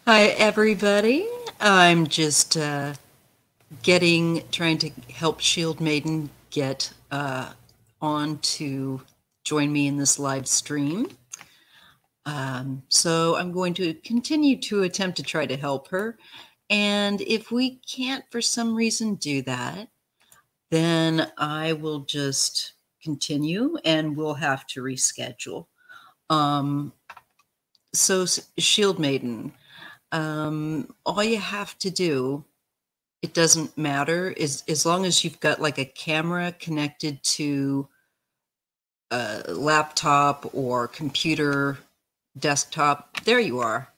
Hi, everybody. I'm just trying to help Shield Maiden get on to join me in this live stream. So I'm going to continue to attempt to try to help her. And if we can't, for some reason, do that, then I will just continue and we'll have to reschedule. So Shield Maiden, all you have to do, it doesn't matter, is as long as you've got like a camera connected to a laptop or computer desktop. There you are.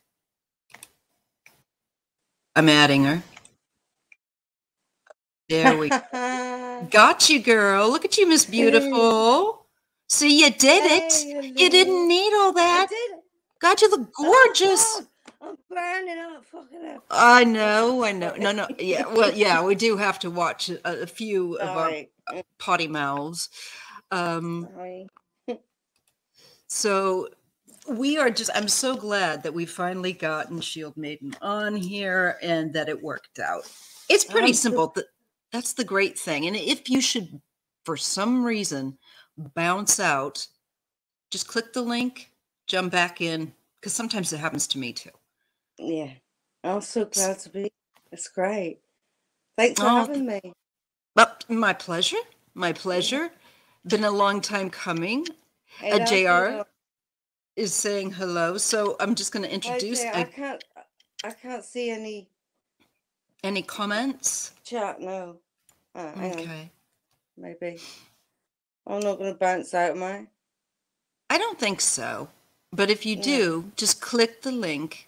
I'm adding her. There we go. Got you, girl. Look at you, Miss Beautiful. See, you did it. You didn't need all that. I did it. God, you look gorgeous. I'm burning up, fucking up. I know. No. Yeah, well, yeah, we do have to watch a few of our potty mouths. So we are just, I'm so glad that we finally gotten Shield Maiden on here and that it worked out. It's pretty simple. That's the great thing. And if you should, for some reason, bounce out, just click the link, jump back in, because sometimes it happens to me too. Yeah. I'm so glad to be. It's great. Thanks for having me. Well, my pleasure. My pleasure. Yeah. Been a long time coming. JR is saying hello, so I'm just going to introduce. I can't see any comments. Chat, no. Okay. Maybe. I'm not going to bounce out, am I? I don't think so. But if you do, just click the link.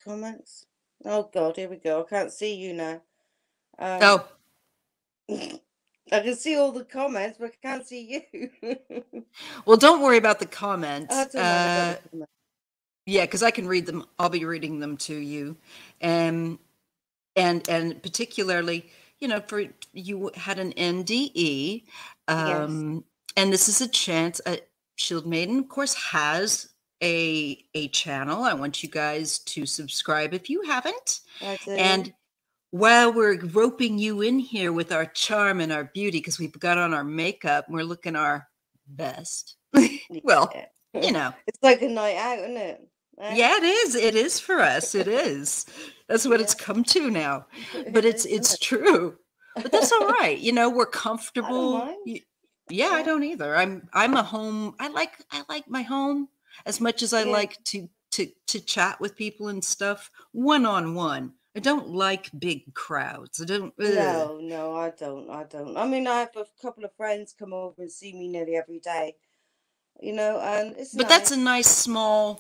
Comments. Oh God, here we go. I can't see you now. Oh. I can see all the comments, but I can't see you. Well, don't worry about the comments. I don't mind about the comments. Yeah, because I can read them. I'll be reading them to you, and particularly, you know, for you had an NDE, yes. And this is a chance. Shield Maiden, of course, has a channel. I want you guys to subscribe if you haven't. I do. And while we're roping you in here with our charm and our beauty, because we've got on our makeup, and we're looking our best. Well, you know, it's like a night out, isn't it? Yeah, it is. It is for us. It is. That's what it's come to now. But it's true. But that's all right. You know, we're comfortable. I don't mind. Yeah, I don't either. I'm a home. I like my home as much as I like to chat with people and stuff one-on-one. I don't like big crowds. I don't. No, I don't. I mean, I have a couple of friends come over and see me nearly every day. You know, and it's. But that's a nice small.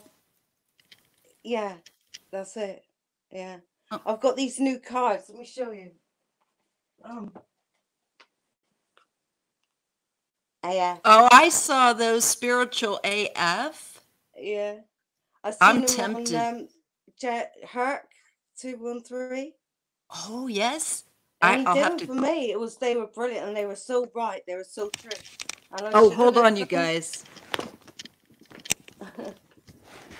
Yeah, that's it. Yeah, I've got these new cards. Let me show you. AF. Oh, I saw those spiritual AF. Yeah, I'm tempted. On, Herc 213. Oh yes, and I'll have to. For me, they were brilliant and they were so bright. They were so true. Oh, hold on, you guys.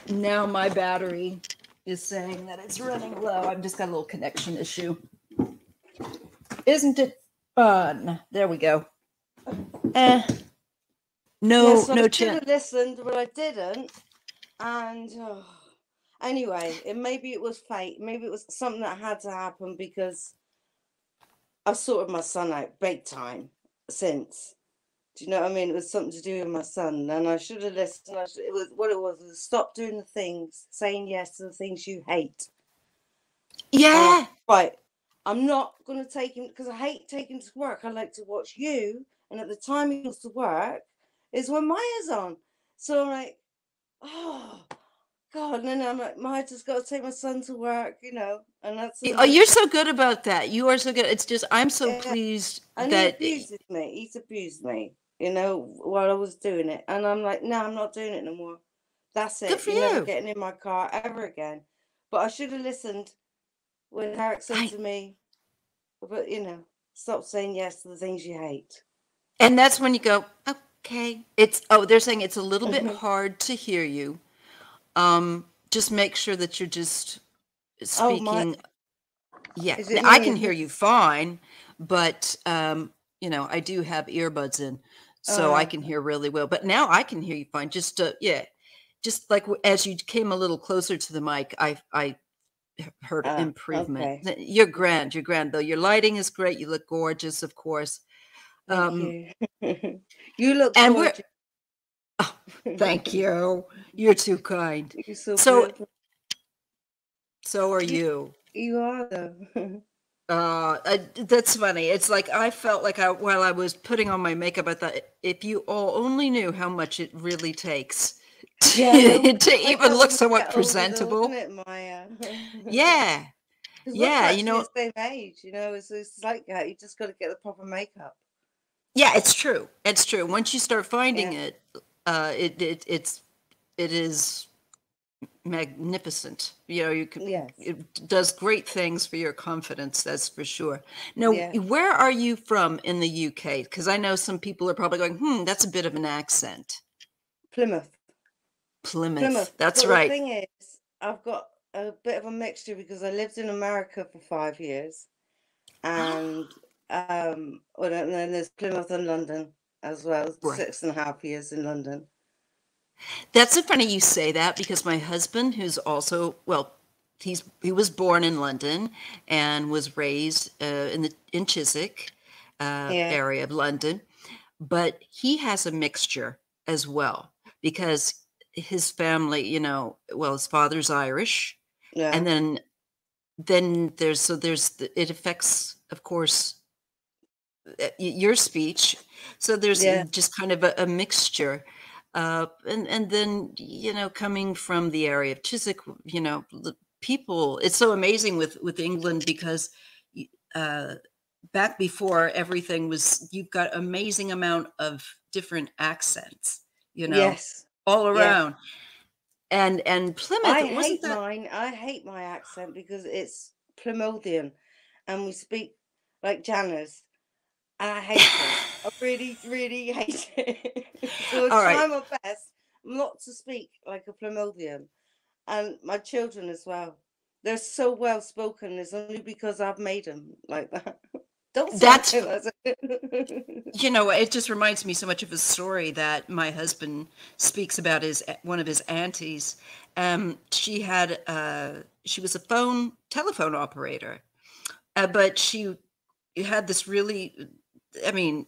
Now my battery is saying that it's running low. I've just got a little connection issue. Isn't it fun? There we go. No chance. I should have listened, but I didn't. And anyway, maybe it was fate. Maybe it was something that had to happen because I've sorted my son out big time since. Do you know what I mean? It was something to do with my son, and I should have listened. It was what it was stop doing the things, saying yes to the things you hate. Yeah. Right. I'm not going to take him because I hate taking him to work. I like to watch you, and at the time he goes to work is when Maija's on. So I'm like, oh God, and then I'm like, Maija just got to take my son to work, you know, and that's. Oh, you're so good about that. You are so good. It's just I'm so pleased and that he abuses me. He's abused me, you know, while I was doing it, and I'm like, no, I'm not doing it no more. That's it. Good for You're never getting in my car ever again. But I should have listened when Eric said to me, but you know, stop saying yes to the things you hate. And that's when you go, okay. They're saying it's a little bit hard to hear you. Just make sure that you're just Oh, my. speaking. Yeah, Is now, it I me? can Is hear it? you fine, but I do have earbuds in, so I can hear really well. But now I can hear you fine. Just yeah, just like as you came a little closer to the mic, I heard improvement. Okay. You're grand. You're grand, though. Your lighting is great. You look gorgeous, of course. Thank you. You look And we're gorgeous. oh, thank you. You're too kind. You're so So beautiful. so are you. You are, though. That's funny. It's like I felt like while I was putting on my makeup, I thought if you all only knew how much it really takes Yeah, I know. to Like even that look when we somewhat get older, though, isn't presentable. it, Maya? Yeah, Because we're yeah, practically the same age, it's like that. You just got to get the proper makeup. yeah. It's true. It's true. Once you start finding Yeah. it, it is magnificent. You could, Yes. it does great things for your confidence, that's for sure. Now, Yeah. where are you from in the UK? Because I know some people are probably going, that's a bit of an accent. Plymouth. Plymouth, Plymouth. that's But the right. thing is, I've got a bit of a mixture because I lived in America for 5 years, and well, and then there's Plymouth and London as well. Right. 6.5 years in London. That's so funny you say that, because my husband, who's also, well, he was born in London and was raised in Chiswick Yeah. area of London, but he has a mixture as well, because his family, well, his father's Irish, and Yeah. then it affects, of course, your speech. So there's Yeah. just kind of a mixture. And then, coming from the area of Chiswick, the people, it's so amazing with England, because uh, back before everything was, you've got amazing amount of different accents, Yes. all Yes. around. And Plymouth, wasn't that? I hate my accent because it's Plymouthian, and we speak like Janners. And I hate it. I really, really hate it. So I All right. try my best not to speak like a Plymouthian. And my children as well. They're so well spoken. It's only because I've made them like that. Don't say That's that. It just reminds me so much of a story that my husband speaks about. One of his aunties. She was a telephone operator, but she had this really, I mean,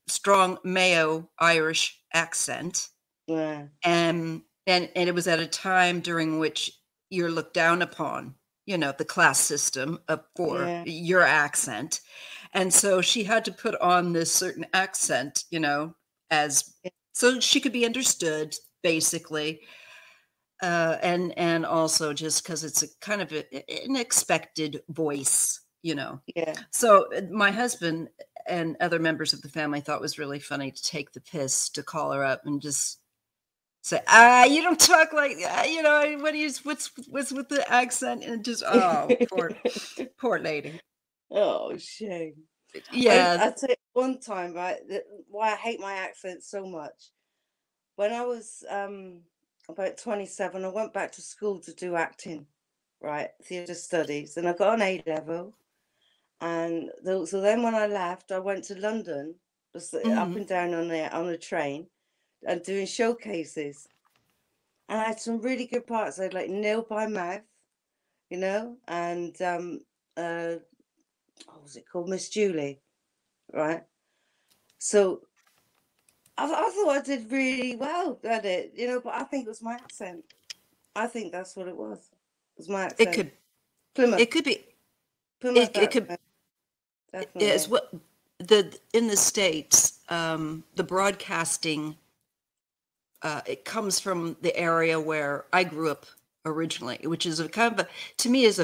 strong Mayo Irish accent, Yeah. and it was at a time during which you're looked down upon, the class system for Yeah. your accent. And so she had to put on this certain accent, as so she could be understood, basically. And also just because it's a kind of an expected voice, Yeah. So my husband and other members of the family thought it was really funny to take the piss, to call her up and just say, you don't talk like, what's with the accent, and just, oh, poor lady. Oh, shame. Yeah. I tell you one time, right, why I hate my accent so much. When I was about 27, I went back to school to do acting, right, theatre studies, and I got an A level. And so then when I left, I went to London, just up Mhm. and down on the train, and doing showcases. And I had some really good parts. I had like Nail by Mouth, and what was it called? Miss Julie, right? So I thought I did really well at it, but I think it was my accent. I think that's what it was. It was my It accent. could it Plymouth. could be Plymouth it could accent, is definitely. what in the States, the broadcasting, it comes from the area where I grew up originally, which is a kind of to me it's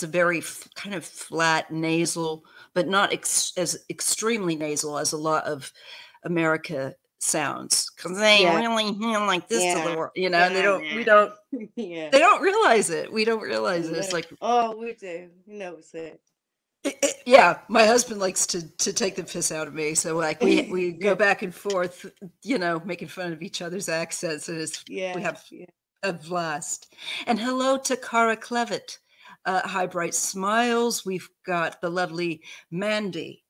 a very kind of flat nasal, but not as extremely nasal as a lot of America sounds, because they Yeah, really like this to the yeah, world, yeah, yeah. they don't realize it. We don't realize it. It's No. like, Oh, we do. He knows it. yeah, my husband likes to take the piss out of me. So like we go Yeah, back and forth, making fun of each other's accents, and we yeah, have yeah. a blast. And hello to Cara Clevitt. Hi Bright Smiles. We've got the lovely Mandy.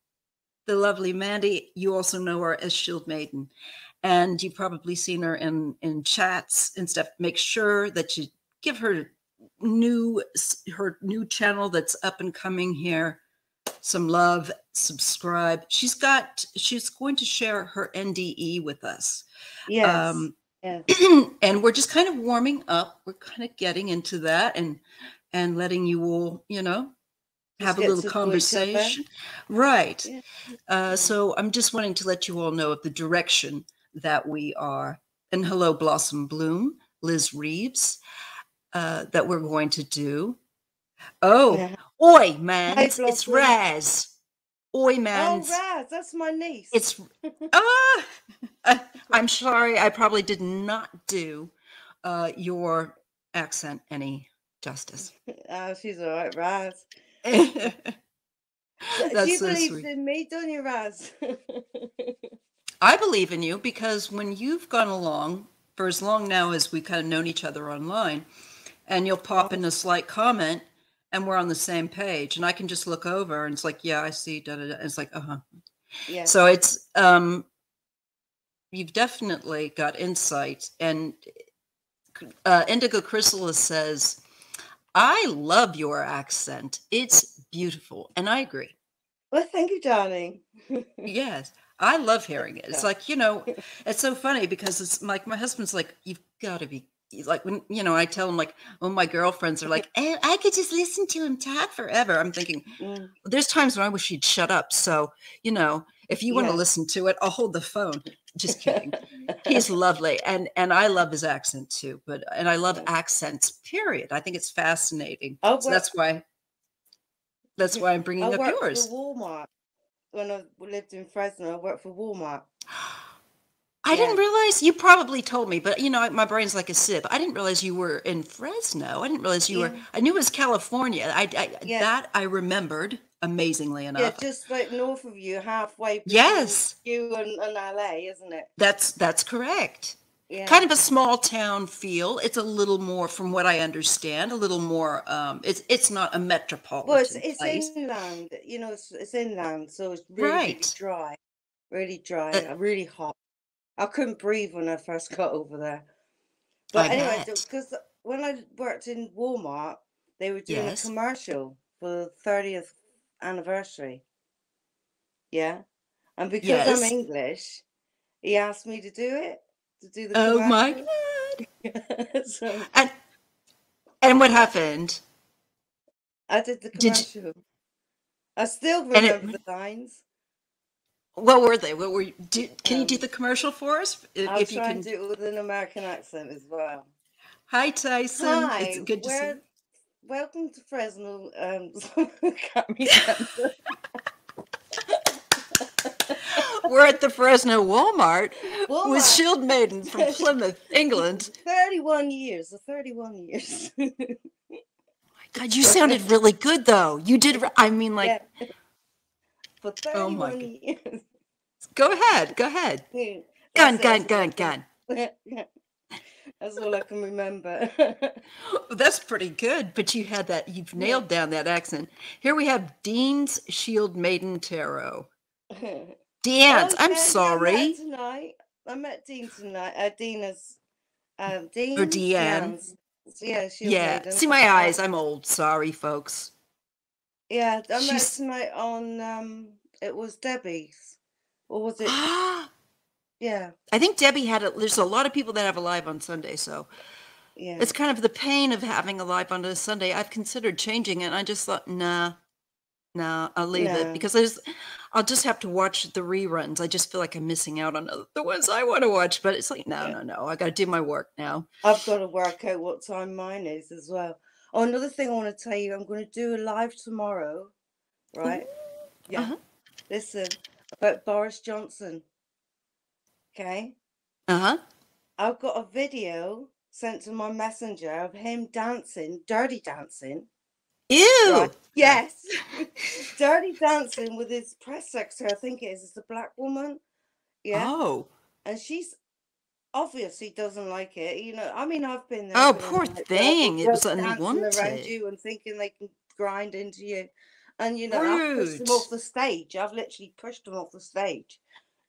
The lovely Mandy, you also know her as Shield Maiden. And you've probably seen her in chats and stuff. Make sure that you give her new channel that's up and coming here some love, subscribe. She's going to share her NDE with us. Yes. Yes. And we're just kind of warming up. We're kind of getting into that and letting you all, have a little conversation. Right. Yeah. So I'm just wanting to let you all know of the direction that we are. And hello, Blossom Bloom, Liz Reeves, that we're going to do. Oh, oi, man, it's Raz. Oi, man. Oh, Raz, that's my niece. It's I'm sorry, I probably did not do your accent any justice. Oh, she's all right, Raz. That's she so believes sweet. in me, don't you, Raz? I believe in you because when you've gone along for as long now as we've kind of known each other online, and you'll pop in a slight comment, and we're on the same page, and I can just look over, and it's like, yeah, I see. Da, da, da. It's like, Yeah. So it's you've definitely got insight, and Indigo Chrysalis says, I love your accent. It's beautiful. And I agree. Well, thank you, darling. Yes. I love hearing it. It's like, it's so funny because it's like, my husband's like, you've got to be like, when, I tell him like, oh, my girlfriends are like, I could just listen to him talk forever. I'm thinking, there's times when I wish he'd shut up. So, if you want to listen to it, I'll hold the phone. Just kidding. He's lovely. And I love his accent too, and I love accents, period. I think it's fascinating. So that's why I'm bringing up yours. For Walmart. When I lived in Fresno, I worked for Walmart. I didn't realize, you probably told me, but my brain's like a sieve. I didn't realize you were in Fresno. I didn't realize you were, I knew it was California. That I remembered amazingly enough. Yeah, just like north of you, halfway between you and LA, isn't it? That's correct. Yeah. Kind of a small town feel. It's a little more, from what I understand, a little more, it's not a metropolitan it's place. Inland, it's inland, so it's really dry, really hot. I couldn't breathe when I first got over there. But anyway, because when I worked in Walmart, they were doing a commercial for the 30th anniversary. Yeah. And because I'm English, he asked me to do it, to do the commercial. Oh my God. And what happened? I did the commercial. I still remember the lines. What were they? Can you do the commercial for us? I'll try and do it with an American accent as well. Hi, Tyson. Hi. It's good to see you. Welcome to Fresno. We're at the Fresno Walmart with Shield Maiden from Plymouth, England. 31 years. 31 years. Oh my God, you sounded really good, though. You did. I mean, like. Yeah. For 31 years. Go ahead. Gun. That's all I can remember. That's pretty good, but you've nailed down that accent. Here we have Dean's Shield Maiden Tarot. Dean's, I'm sorry. I met Dean tonight. Dean is Dean. Or Deanne. Yeah, Shield Maiden. See my eyes. I'm old. Sorry, folks. Yeah, I met tonight on it was Debbie's. Or was it? Yeah. I think Debbie had it. There's a lot of people that have a live on Sunday, so it's kind of the pain of having a live on a Sunday. I've considered changing it, and I just thought, nah, I'll leave it because I'll just have to watch the reruns. I just feel like I'm missing out on the ones I want to watch, but it's like, no. I got to do my work now. I've got to work out what time mine is as well. Oh, another thing I want to tell you, I'm going to do a live tomorrow, right? Yeah. Listen, about Boris Johnson. Okay. I've got a video sent to my messenger of him dancing, dirty dancing. Ew. Right? Yes. Dirty dancing with his press secretary, I think it is. It's a black woman. Yeah. Oh. And she's obvious he doesn't like it. You know, I mean, I've been there, Oh, been in poor a nightclub with thing. It was blokes dancing around unwanted. you and thinking they can grind into you. And, you know, I've pushed them Rude. off the stage. I've literally pushed them off the stage.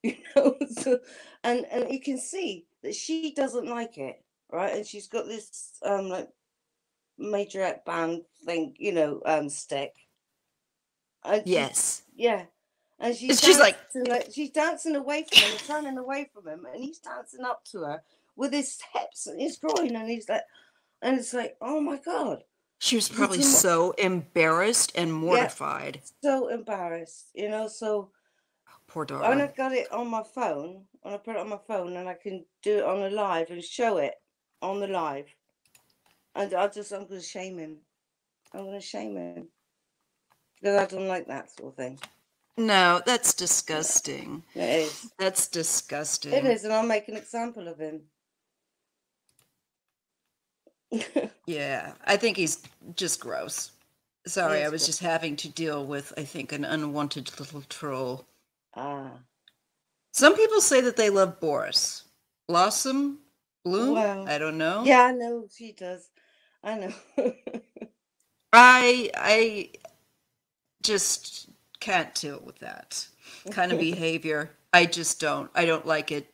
You know, so, and you can see that she doesn't like it, right? And she's got this like majorette band thing, you know, stick. And she's, Yes. yeah. And she's She's like, dancing like she's dancing away from him, turning away from him, and he's dancing up to her with his hips and his groin, and he's like, and it's like, oh my god, she was it's probably so embarrassed and yeah, mortified. so embarrassed, you know. So Poor when I darling. got it on my phone, when I put it on my phone, and I can do it on a live and show it on the live, and I'm gonna shame him. I'm gonna shame him because I don't like that sort of thing. No, that's Yeah, disgusting. it is. That's It disgusting. is, and I'll make an example of him. Yeah, I think he's just gross. He Sorry, I is. was just having to deal with, I think, an unwanted little troll. Ah, Some people say that they love Boris. Blossom? Bloom? well, I don't know. yeah, I know she does. I know. I just can't deal with that kind of behavior. I just don't. I don't like it.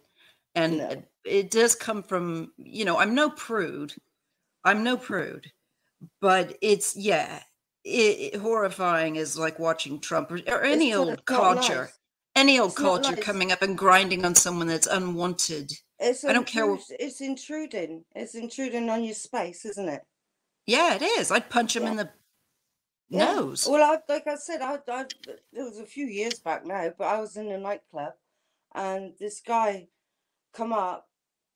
And No, it does come from, I'm no prude. I'm no prude. But it's, yeah, horrifying is like watching Trump or any it's old not codger, nice. any old It's not culture nice. coming up and grinding on someone that's unwanted. It's I don't care. It's intruding. It's intruding on your space, isn't it? Yeah, it is. I'd punch him Yeah, in the yeah. nose. Well, like I said, it was a few years back now, but I was in a nightclub, and this guy come up,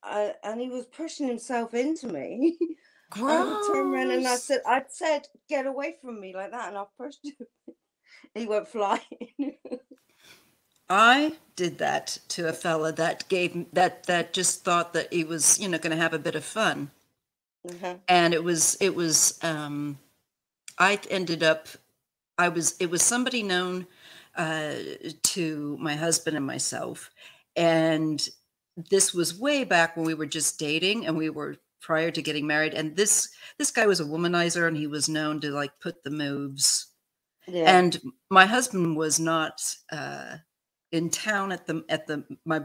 and he was pushing himself into me. And I turned around and Gross. I said, get away from me like that, and I pushed him. He went flying. I did that to a fella that that just thought that he was, going to have a bit of fun. Uh-huh. And I ended up, it was somebody known to my husband and myself. And this was way back when we were just dating and we were prior to getting married. And this guy was a womanizer and he was known to like put the moves. Yeah. And my husband was not in town my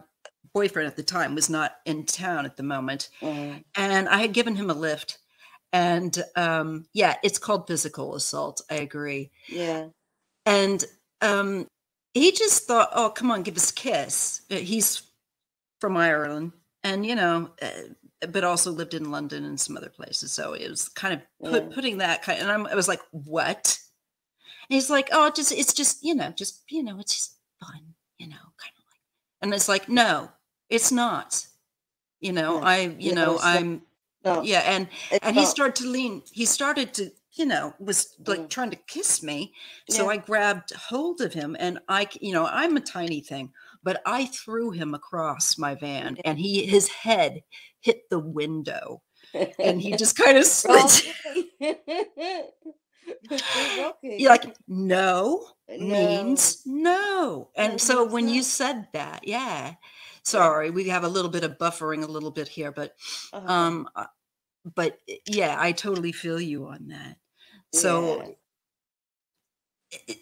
boyfriend at the time was not in town at the moment. Mm. And I had given him a lift. And yeah, it's called physical assault. I agree. Yeah. And he just thought, oh, come on, give us a kiss. He's from Ireland and, but also lived in London and some other places. So it was kind of Yeah. putting that kind of, and I was like, what? And he's like, oh, it's just, it's just fun, kind of like, and it's like, no, it's not, No, it's not. I'm, No, yeah. it's And not. he started to, was like trying to kiss me. So Yeah. I grabbed hold of him and I'm a tiny thing, but I threw him across my van and his head hit the window and he just kind of slid. Rocky. You're Rocky. like, no No. means no. No And so means when you no. said that, yeah, Yeah. sorry, we have a little bit of buffering a little bit here, but, Okay. um, uh, yeah, I totally feel you on that. So Yeah. i-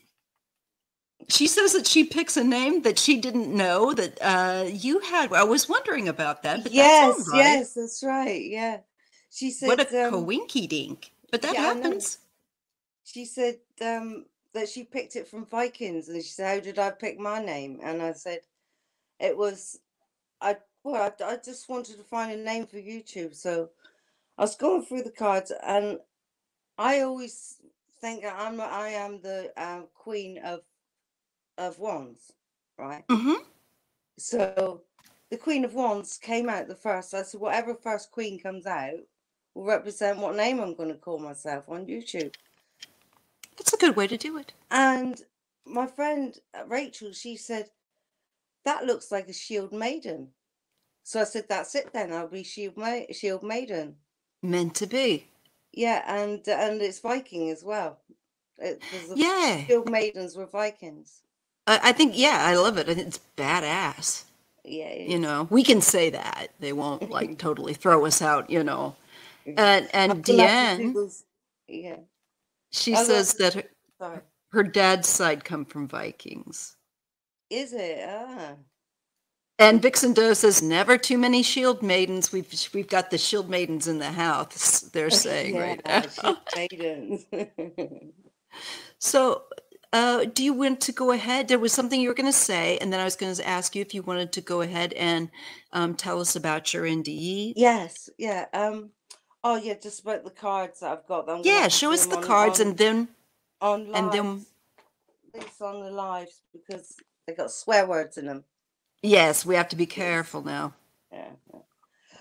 she says that she picks a name that she didn't know that you had. I was wondering about that, but that's all Yes, right. yes, that's right. Yeah. She What said, a coinky dink. But that yeah, I know. happens. She said that she picked it from Vikings, and she said, "How did I pick my name?" And I said, "It was I just wanted to find a name for YouTube, so I was going through the cards, and I always think that I am the Queen of Wands, right? Hmm. So the Queen of Wands came out the first. I said, whatever first Queen comes out will represent what name I'm going to call myself on YouTube. That's a good way to do it. And my friend Rachel, she said, that looks like a shield maiden. So I said, that's it then. I'll be shield maiden. Meant to be. Yeah, and it's Viking as well. Because the Yeah. shield maidens were Vikings. I think, yeah, I love it. I think it's badass. Yeah, it You is. know, we can say that. They won't like totally throw us out, you know. Yeah. I'm And gonna have to do Deanne, those. Yeah. she I'm gonna have says to. that Sorry. her dad's side come from Vikings. Is it? Ah. And Vixen Doe says never too many shield maidens. We've got the shield maidens in the house. They're saying Yeah, right now. she's maidens. So, do you want to go ahead? There was something you were going to say, and then I was going to ask you if you wanted to go ahead and tell us about your NDE. Yes, yeah. Oh yeah, just about the cards that I've got. I'm gonna Yeah, have to show do us them the cards, and on then lives. This on the lives because they got swear words in them. yes, we have to be Yes. careful now. Yeah.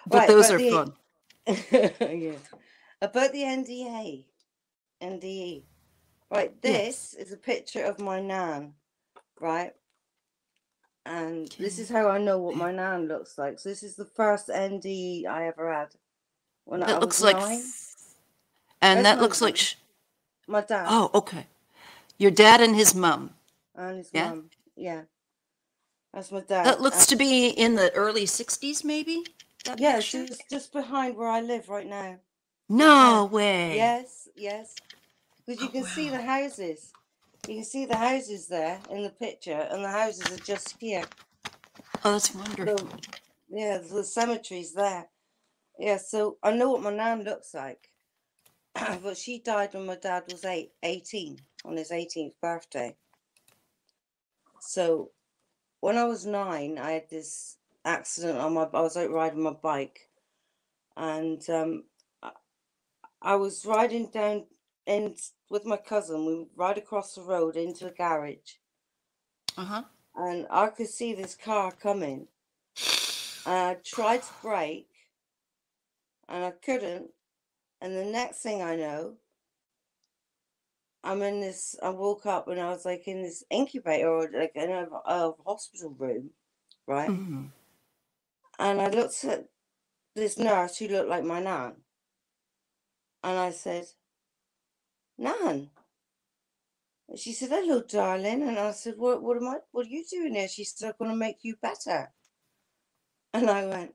But Right, those but are the fun. yeah. About the NDE. Right, Yes. this is a picture of my nan, right? And this is Okay. how I know what my nan looks like. So this is the first NDE I ever had when I That was looks like, 9. and That's that my looks like, nan, my dad, oh, okay. Your dad and his mom. and his Yeah. mum. Yeah, that's my That dad. looks to be in the early 60s, maybe, that Yeah, it's picture. just behind where I live right now. Just No there. way. Yes, yes. Because you Oh, can see wow. the houses. You can see the houses there in the picture, and the houses are just here. Oh, that's wonderful. So, yeah, the cemetery's there. Yeah, so I know what my nan looks like. But she died when my dad was 18, on his 18th birthday. So when I was 9, I had this accident I was out riding my bike, and I was riding down in with my cousin. We ride across the road into a garage, Uh-huh. and I could see this car coming. And I tried to brake, and I couldn't. And the next thing I know, I woke up and I was like in this incubator or like in a hospital room, right? Mm-hmm. And I looked at this nurse who looked like my nan, and I said, "Nan." And she said, "Hello, darling." And I said, what are you doing here?" She said, "I'm going to make you better." And I went,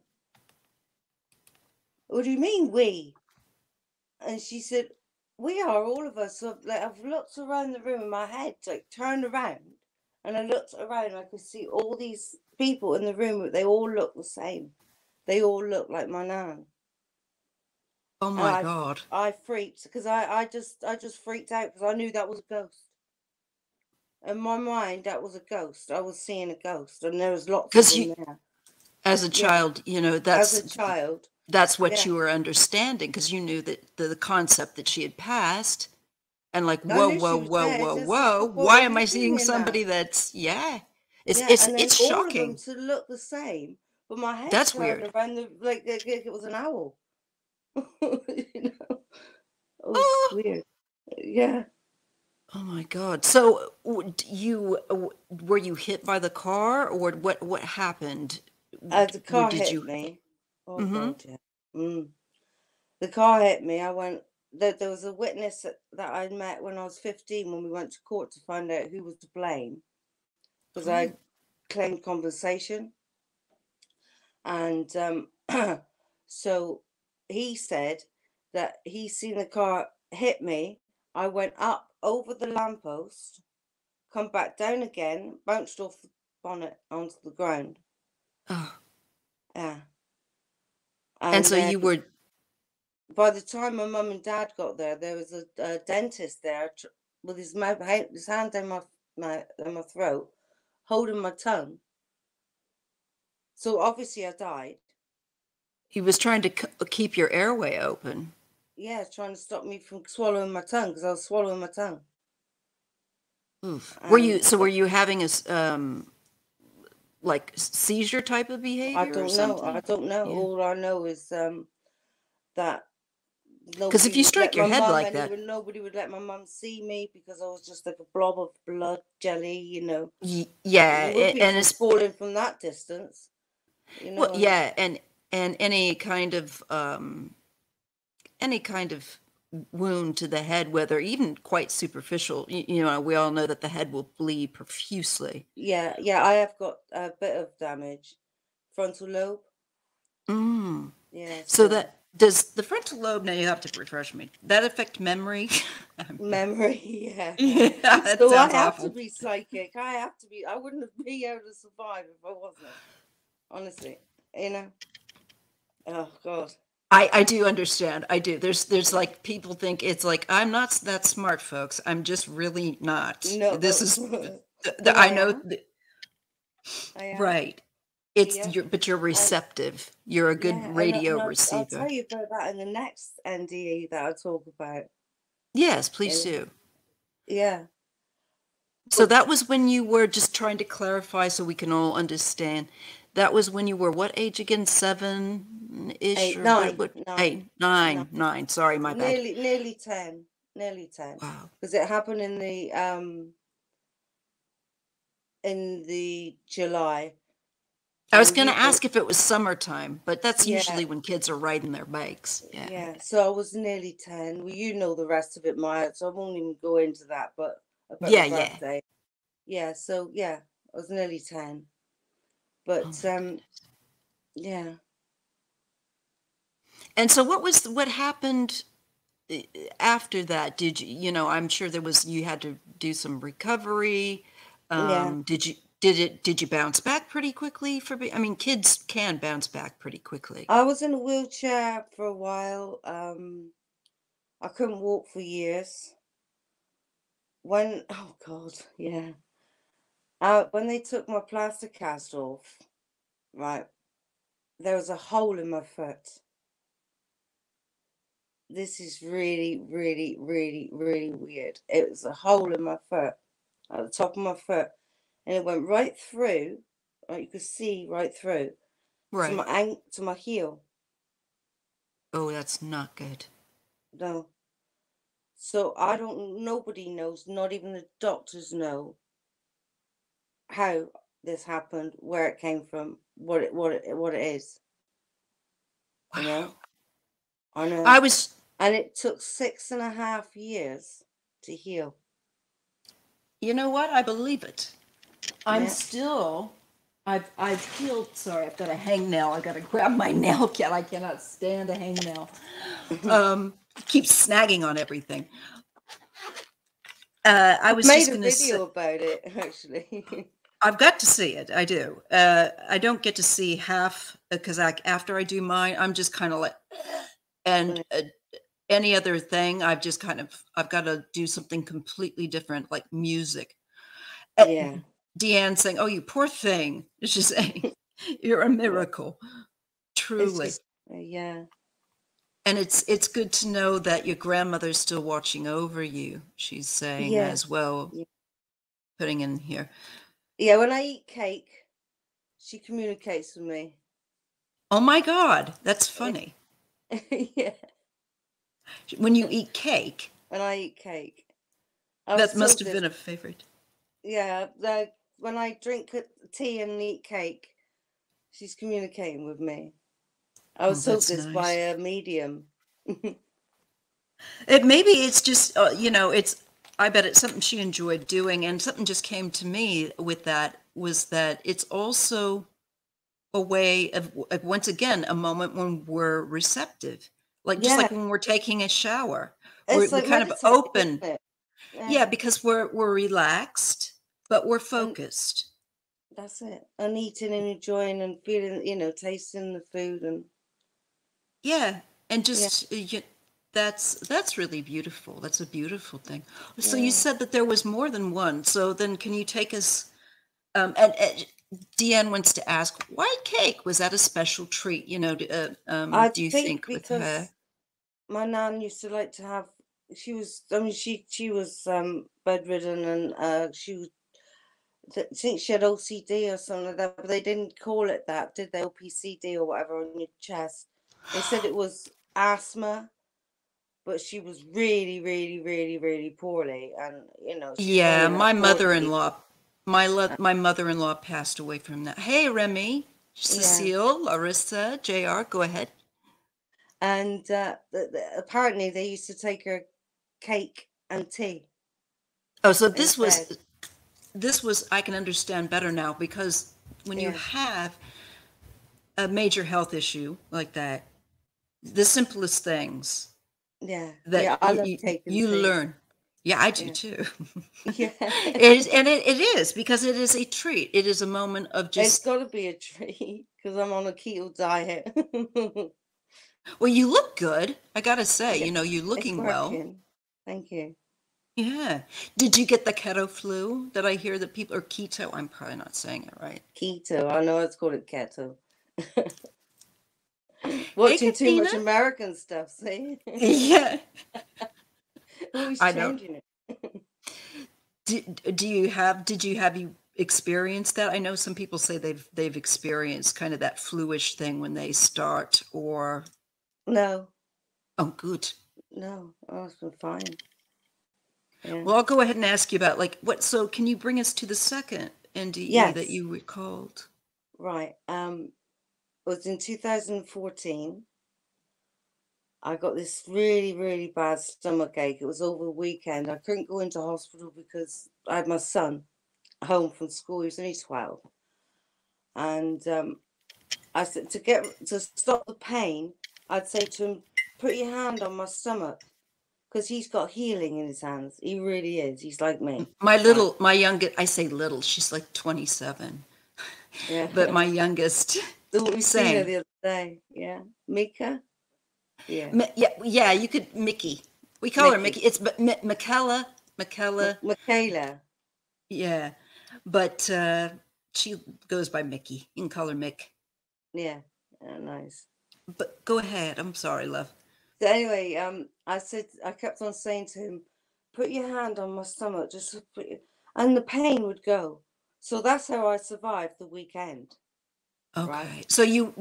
"What do you mean, we?" And she said, "We are, all of us." So like, I've looked around the room in my head, like turned around, and I looked around and I could see all these people in the room, but they all look the same. They all look like my nan. Oh And my God. I freaked because I just freaked out because I knew that was a ghost. In my mind, that was a ghost. I was seeing a ghost, and there was lots of Because them you, there. as a Yeah, child, you know, as a child. that's what Yeah, you were understanding because you knew that the concept that she had passed and like, I whoa, knew whoa, she was whoa, dead. whoa, I said, whoa. "What Why have am you I seen seeing in that?" somebody that's, yeah. Yeah, and then It's all of them shocking. to look the same, but my head That's turned weird. around like it was an owl. You know, it was Oh, weird. Yeah, oh my God. So were you hit by the car or what happened? the car Did hit you? me. Oh Mm-hmm. God, yeah. Mm. The car hit me. I went. There was a witness that I met when I was 15 when we went to court to find out who was to blame because I Oh, claimed compensation, and so he said that he seen the car hit me. I went up over the lamppost, come back down again, bounced off the bonnet onto the ground. oh. Yeah. And And so then you were, by the time my mum and dad got there, there was a dentist there with his hand down my throat, holding my tongue. So obviously I died. he was trying to keep your airway open. Yeah, trying to stop me from swallowing my tongue because I was swallowing my tongue. Oof. And Were you having like seizure type of I behavior or don't know. I something? don't know. Yeah. All I know is that Because if nobody you would let strike my your head mum like and that, even nobody would let my mum see me because I was just like a blob of blood jelly, you know. yeah, There would be and from it's falling from that distance, you well, know. yeah, and any kind of wound to the head, whether even quite superficial, you know, we all know that the head will bleed profusely. Yeah, yeah, I have got a bit of damage. frontal lobe. Mm. Yeah. So that does the frontal lobe, now you have to refresh me, that affect memory? Memory, yeah. Yeah, that So I sounds have to awful. be psychic. I wouldn't be able to survive if I wasn't. Honestly. You know? Oh God. I do understand. I do. There's like people think it's like I'm not that smart, folks. I'm just really not. No, This is but I I know am. I am. right. It's Yeah. but you're And receptive. You're a good yeah, radio and I'll receiver. tell you about that in the next NDE that I talk about. Yes, please And do. yeah. So But that was when you were just trying to clarify so we can all understand. That was when you were what age again? 7-ish eight, or nine, what? nine, 8, nine, 9, 9. Sorry, my bad. nearly 10. Nearly 10. Wow. Because it happened in the July. I was And going to you know, ask if it was summertime, but that's yeah, usually when kids are riding their bikes. Yeah. yeah. So I was nearly 10. Well, you know the rest of it, Maya, so I won't even go into that, but about my Yeah, yeah. birthday. Yeah, so yeah, I was nearly 10. Oh But my goodness. yeah. And so what happened after that? Did I'm sure you had to do some recovery. Yeah. Did you bounce back pretty quickly I mean, kids can bounce back pretty quickly. I was in a wheelchair for a while. I couldn't walk for years. Oh God, yeah. When they took my plaster cast off, right, there was a hole in my foot. This is really, really, really, really weird. It was a hole in my foot, at the top of my foot, and it went right through. Like you could see right through Right. to my heel. Oh, that's not good. No, so I don't. Nobody knows. Not even the doctors know how this happened, where it came from, what it is. You know, Wow. I I know, was and it took 6.5 years to heal. You know what? I believe it. I'm Yeah. still I've healed. Sorry, I've got a hangnail. I got to grab my nail cat. I cannot stand a hangnail. Keeps snagging on everything. I was Made just a going to say, video about it actually. I've got to see it. I do. I don't get to see half because after I do mine, I'm just kind of like, and any other thing, I've got to do something completely different, like music. Yeah. Deanne saying, "Oh, you poor thing." She's saying, "You're a Well, miracle, it's truly." just yeah. And it's good to know that your grandmother's still watching over you. She's saying Yeah. as well, Yeah. putting in here. Yeah, when I eat cake, she communicates with me. Oh my God, that's funny. Yeah. When you eat cake, When I eat cake. I that was must told have this. been a favorite. Yeah, when I drink tea and eat cake, she's communicating with me. I Oh, was told that's this by nice. a medium. Maybe it's just it's. I bet it's something she enjoyed doing, and something just came to me with that was that it's also a way of once again a moment when we're receptive, like just Yeah, like when we're taking a shower, it's we're like kind of meditating, isn't open. it? Yeah, Yeah, because we're relaxed, but we're and focused. that's it. And eating and enjoying and feeling, tasting the food and Yeah, and yeah, just that's really beautiful. That's a beautiful thing. So you yeah. said that there was more than one. So then can you take us and Deanne wants to ask, white cake, was that a special treat, I do you think think with her? because my nan used to like to have. She was. I mean, she was bedridden and I think she had OCD or something like that, but they didn't call it that, did they? OPCD or whatever on your chest. They said it was asthma, but she was really, really, really, really poorly, and she was only Yeah, in her my 40s. mother-in-law, my mother-in-law passed away from that. Hey, Remy, Yeah, Cecile, Larissa, JR, go ahead. and apparently they used to take her cake and tea Oh, so instead. this was I can understand better now because when you Yeah, have a major health issue like that, the simplest things Yeah. that Yeah. I love taking you tea. learn. Yeah, I do Yeah. too. Yeah. It is, and it is because it is a treat. It is a moment of It's just, got to be a treat because I'm on a keto diet. well, you look good. I gotta say, Yeah. you're It's looking well. working. Thank you. Yeah. Did you get the keto flu that I hear that people, or keto? I'm probably not saying it right. Keto. I know it's called it keto. Hey, Watching too Katina. much American stuff, see? Yeah, Always I know. changing it. Did you experienced that? I know some people say they've experienced kind of that fluish thing when they start, or, No, oh, good. no. Oh, it's been fine. Yeah. Well, I'll go ahead and ask you about like what, so can you bring us to the second NDE that Yes. you recalled? Right. It was in 2014. I got this really, really bad stomach ache. It was over the weekend. I couldn't go into hospital because I had my son home from school. He was only 12. And I said to stop the pain, I'd say to him, put your hand on my stomach because he's got healing in his hands. He really is. He's like me. Right. My youngest, I say little, she's like 27, Yeah. but my youngest, So we seen her same. the other day. Yeah. Mika? Yeah. Yeah, yeah, you could, Mickey. We call her Mickey. Mickey. It's but Michaela. Michaela. Yeah, but she goes by Mickey. You can call her Mick. Yeah. Nice. But go ahead. I'm sorry, love. So anyway, I kept on saying to him, put your hand on my stomach, and the pain would go. So that's how I survived the weekend, right? Okay. So you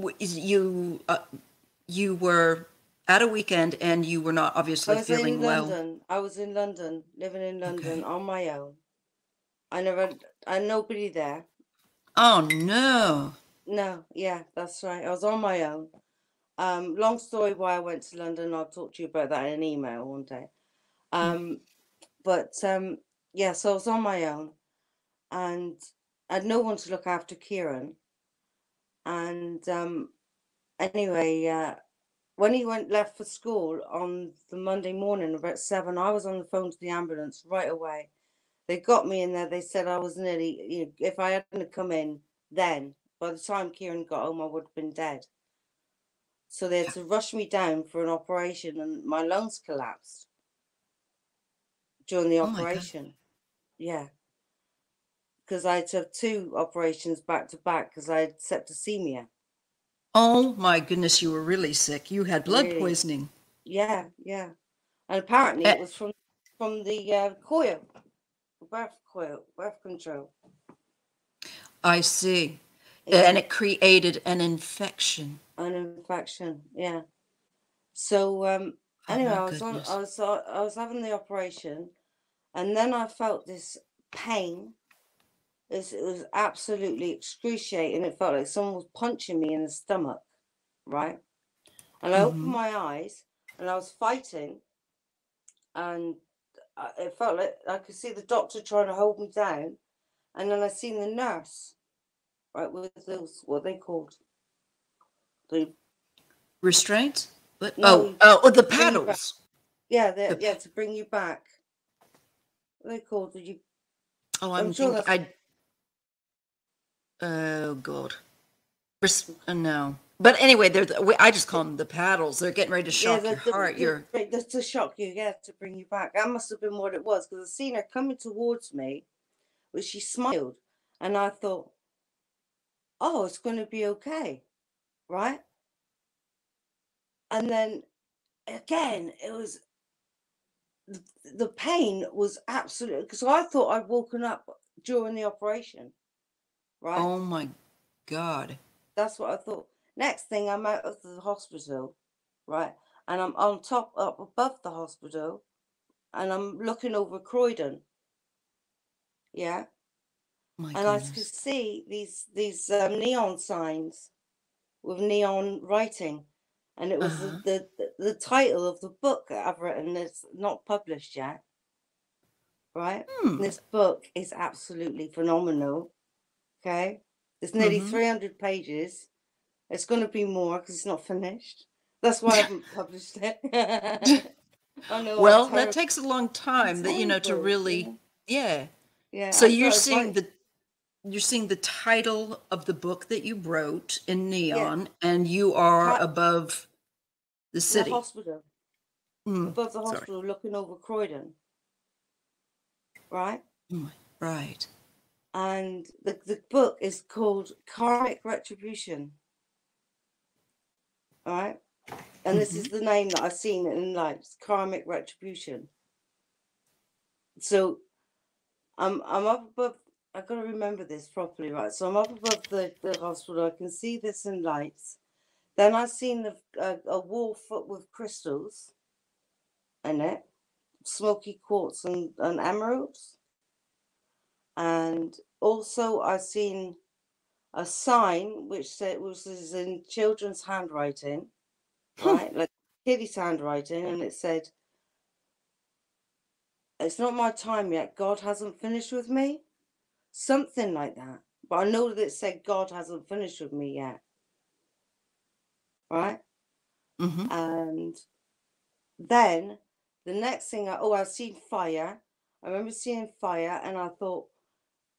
were at a weekend and you were not I obviously was in feeling well. London. I was in London, living in London Okay. on my own. I had nobody there. Oh no. No, yeah, that's right. I was on my own. Long story why I went to London. I'll talk to you about that in an email one day. Um, but yeah, so I was on my own and I had no one to look after Kieran. And anyway, when he left for school on the Monday morning about 7, I was on the phone to the ambulance right away. They got me in there. They said I was nearly, if I hadn't come in then, by the time Kieran got home, I would have been dead. So they had Yeah. to rush me down for an operation, and my lungs collapsed during the Oh my God. operation. Yeah, because I had to have 2 operations back to back because I had septicemia. Oh my goodness, you were really sick. You had blood Really? poisoning. Yeah, yeah. And apparently Eh, it was from the coil, birth control. I see. And Yeah, it created an infection. an infection. Yeah. So Oh anyway, my goodness. I was having the operation, and then I felt this pain. It was absolutely excruciating. It felt like someone was punching me in the stomach, right? And I opened Mm-hmm. my eyes, and I was fighting, and it felt like I could see the doctor trying to hold me down, and then I seen the nurse, right, with those what they called the Restraint? But no the to bring you back. paddles. Yeah, The yeah, pa- to bring you back. What they called you. oh, I'm I'm sure thinking. that's Oh God. No. But anyway, I just call them the paddles. They're getting ready to yeah, shock your heart. to shock you, yeah, to bring you back. That must have been what it was because I seen her coming towards me, but she smiled, and I thought, oh, it's going to be okay, right? And then again, it was the pain was absolute because I thought I'd woken up during the operation, right? Oh my God. That's what I thought. Next thing, I'm out of the hospital, right? And I'm on top, up above the hospital, and I'm looking over Croydon, yeah. My And I could goodness. see these neon signs with neon writing, and it was Uh-huh. the title of the book that I've written. It's not published yet, right? Hmm. This book is absolutely phenomenal. Okay, it's nearly Mm-hmm. 300 pages. It's going to be more because it's not finished. That's why I haven't published it. I know Well, that takes a long I'm time that, to terrible. really, yeah. Yeah, So I thought you're seeing the title of the book that you wrote in yeah, neon, and you are ti- above the the city. hospital, Mm, above the sorry. hospital, looking over Croydon, right? Right. And the book is called Karmic Retribution, right? And this is the name that I've seen in lights, Karmic Retribution. So I'm up above. I've got to remember this properly, right? So I'm up above the hospital. I can see this in lights. Then I've seen a wall with crystals in it, smoky quartz and emeralds. And also I've seen a sign which is in children's handwriting, right? Like kiddie's handwriting, and it said, "It's not my time yet. God hasn't finished with me." Something like that. But I know that it said God hasn't finished with me yet. Right? Mm-hmm. And then the next thing I've seen fire. I remember seeing fire, and I thought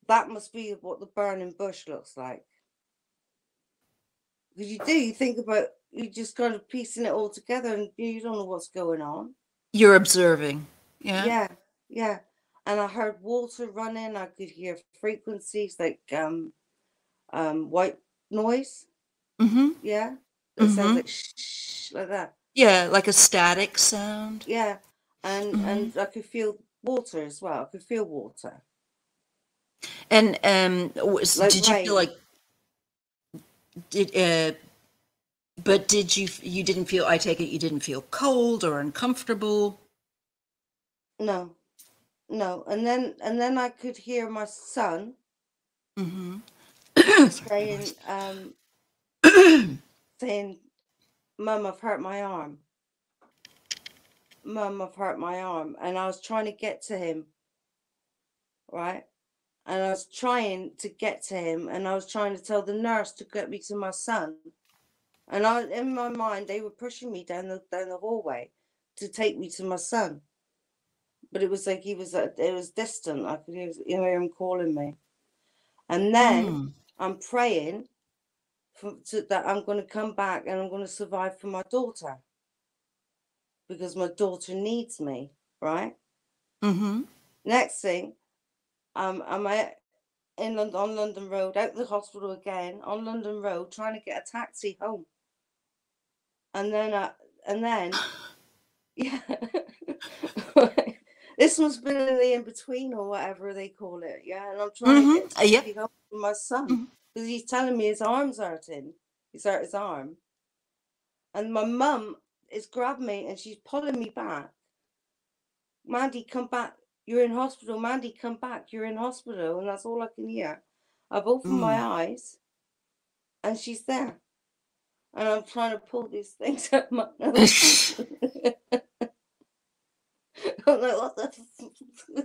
that must be what the burning bush looks like. Because you think about, you just kind of piecing it all together, and you don't know what's going on. You're observing. Yeah. Yeah, yeah. And I heard water running. I could hear frequencies like white noise. Mm-hmm. Yeah, it sounds like shh, like that. Yeah, like a static sound. Yeah, and I could feel water as well. I could feel water, And like did you feel rain. like did but you didn't feel, I take it you didn't feel cold or uncomfortable? No, no. And then I could hear my son saying, saying, "Mum, I've hurt my arm. Mum, I've hurt my arm." And I was trying to get to him, right? And I was trying to get to him, and I was trying to tell the nurse to get me to my son. And in my mind, they were pushing me down the hallway to take me to my son. But it was like it was distant. I could hear him calling me. And then I'm praying that I'm going to come back and I'm going to survive for my daughter, because my daughter needs me, right? Next thing, I'm on London Road, out the hospital again, on London Road, trying to get a taxi home. And then, yeah, this must have been in the in-between or whatever they call it, yeah? And I'm trying to get a taxi home for my son, because he's telling me his arm's hurting. He's hurt his arm. And my mum is grabbing me and she's pulling me back. "Mandy, come back. You're in hospital. Mandy, come back. You're in hospital." And that's all I can hear. I've opened my eyes and she's there. And I'm trying to pull these things out my nose. I'm like, what the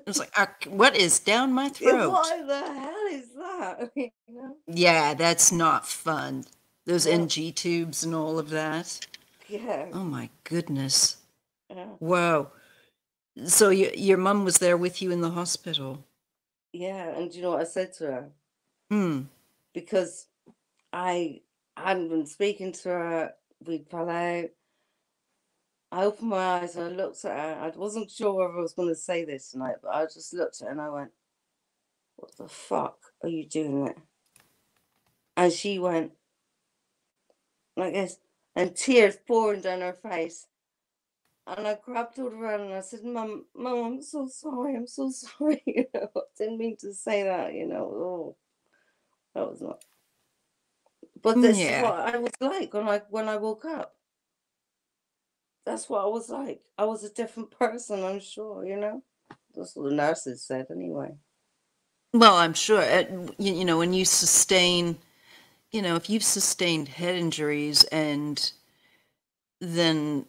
It's like, what is down my throat? What the hell is that? You know? Yeah, that's not fun. Those NG tubes and all of that. Yeah. Oh my goodness. Yeah. Whoa. So your mom was there with you in the hospital? Yeah, and do you know what I said to her? Because I hadn't been speaking to her. We'd fell out. I opened my eyes and I looked at her. I wasn't sure whether I was going to say this tonight, but I just looked at her and I went, "What the fuck are you doing there?" And she went like this, and tears pouring down her face. And I grabbed her around and I said, Mum, I'm so sorry. I'm so sorry. You know, I didn't mean to say that, you know. Oh, that was not. But this is what I was like when I woke up. That's what I was like. I was a different person, I'm sure, you know. That's what the nurses said anyway. Well, I'm sure. When you sustain, if you've sustained head injuries and then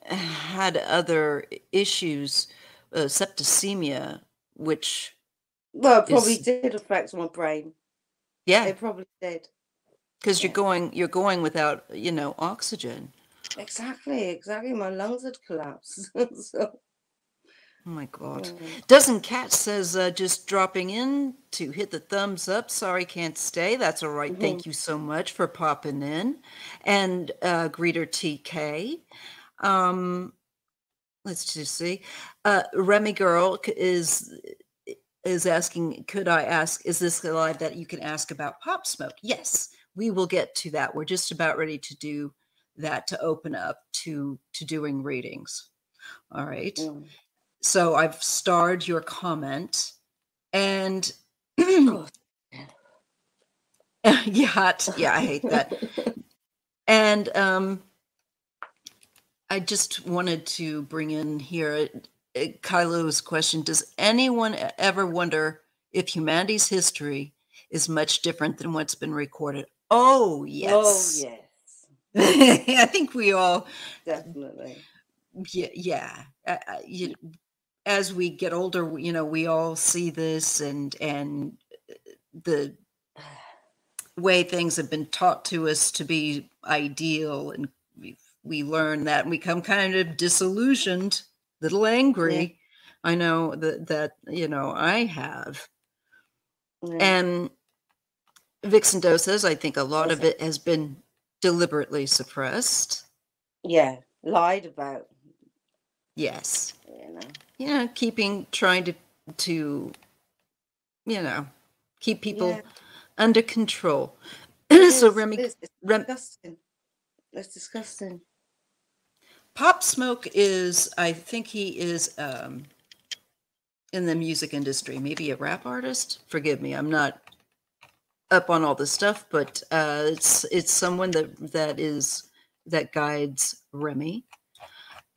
had other issues, septicemia, which Well, it probably did affect my brain. yeah, It probably did. because you're going without, you know, oxygen. Exactly. My lungs had collapsed. So, Oh my God. Doesn't Cat says just dropping in to hit the thumbs up. Sorry, can't stay. That's all right. Thank you so much for popping in. And greeter TK. Let's just see. Remy Girl is asking, could I ask, is this a live that you can ask about Pop Smoke? Yes, we will get to that. We're just about ready to do that, to open up to doing readings. All right. So I've starred your comment, and yeah, I hate that. And I just wanted to bring in here Kylo's question. Does anyone ever wonder if humanity's history is much different than what's been recorded? Oh, yes. Oh, yes. I think we all Definitely. Yeah. As we get older, you know, we all see this, and the way things have been taught to us to be ideal, and we learn that, and we become kind of disillusioned, little angry. I know that you know, I have. And Vixen Doe says, I think a lot of it has been deliberately suppressed. Yeah, lied about. Yes. You know. Yeah, trying to you know, keep people under control. So Remy, it's disgusting. It's disgusting. Pop Smoke is, I think he is in the music industry, maybe a rap artist. Forgive me, I'm not up on all this stuff, but it's someone that guides Remy.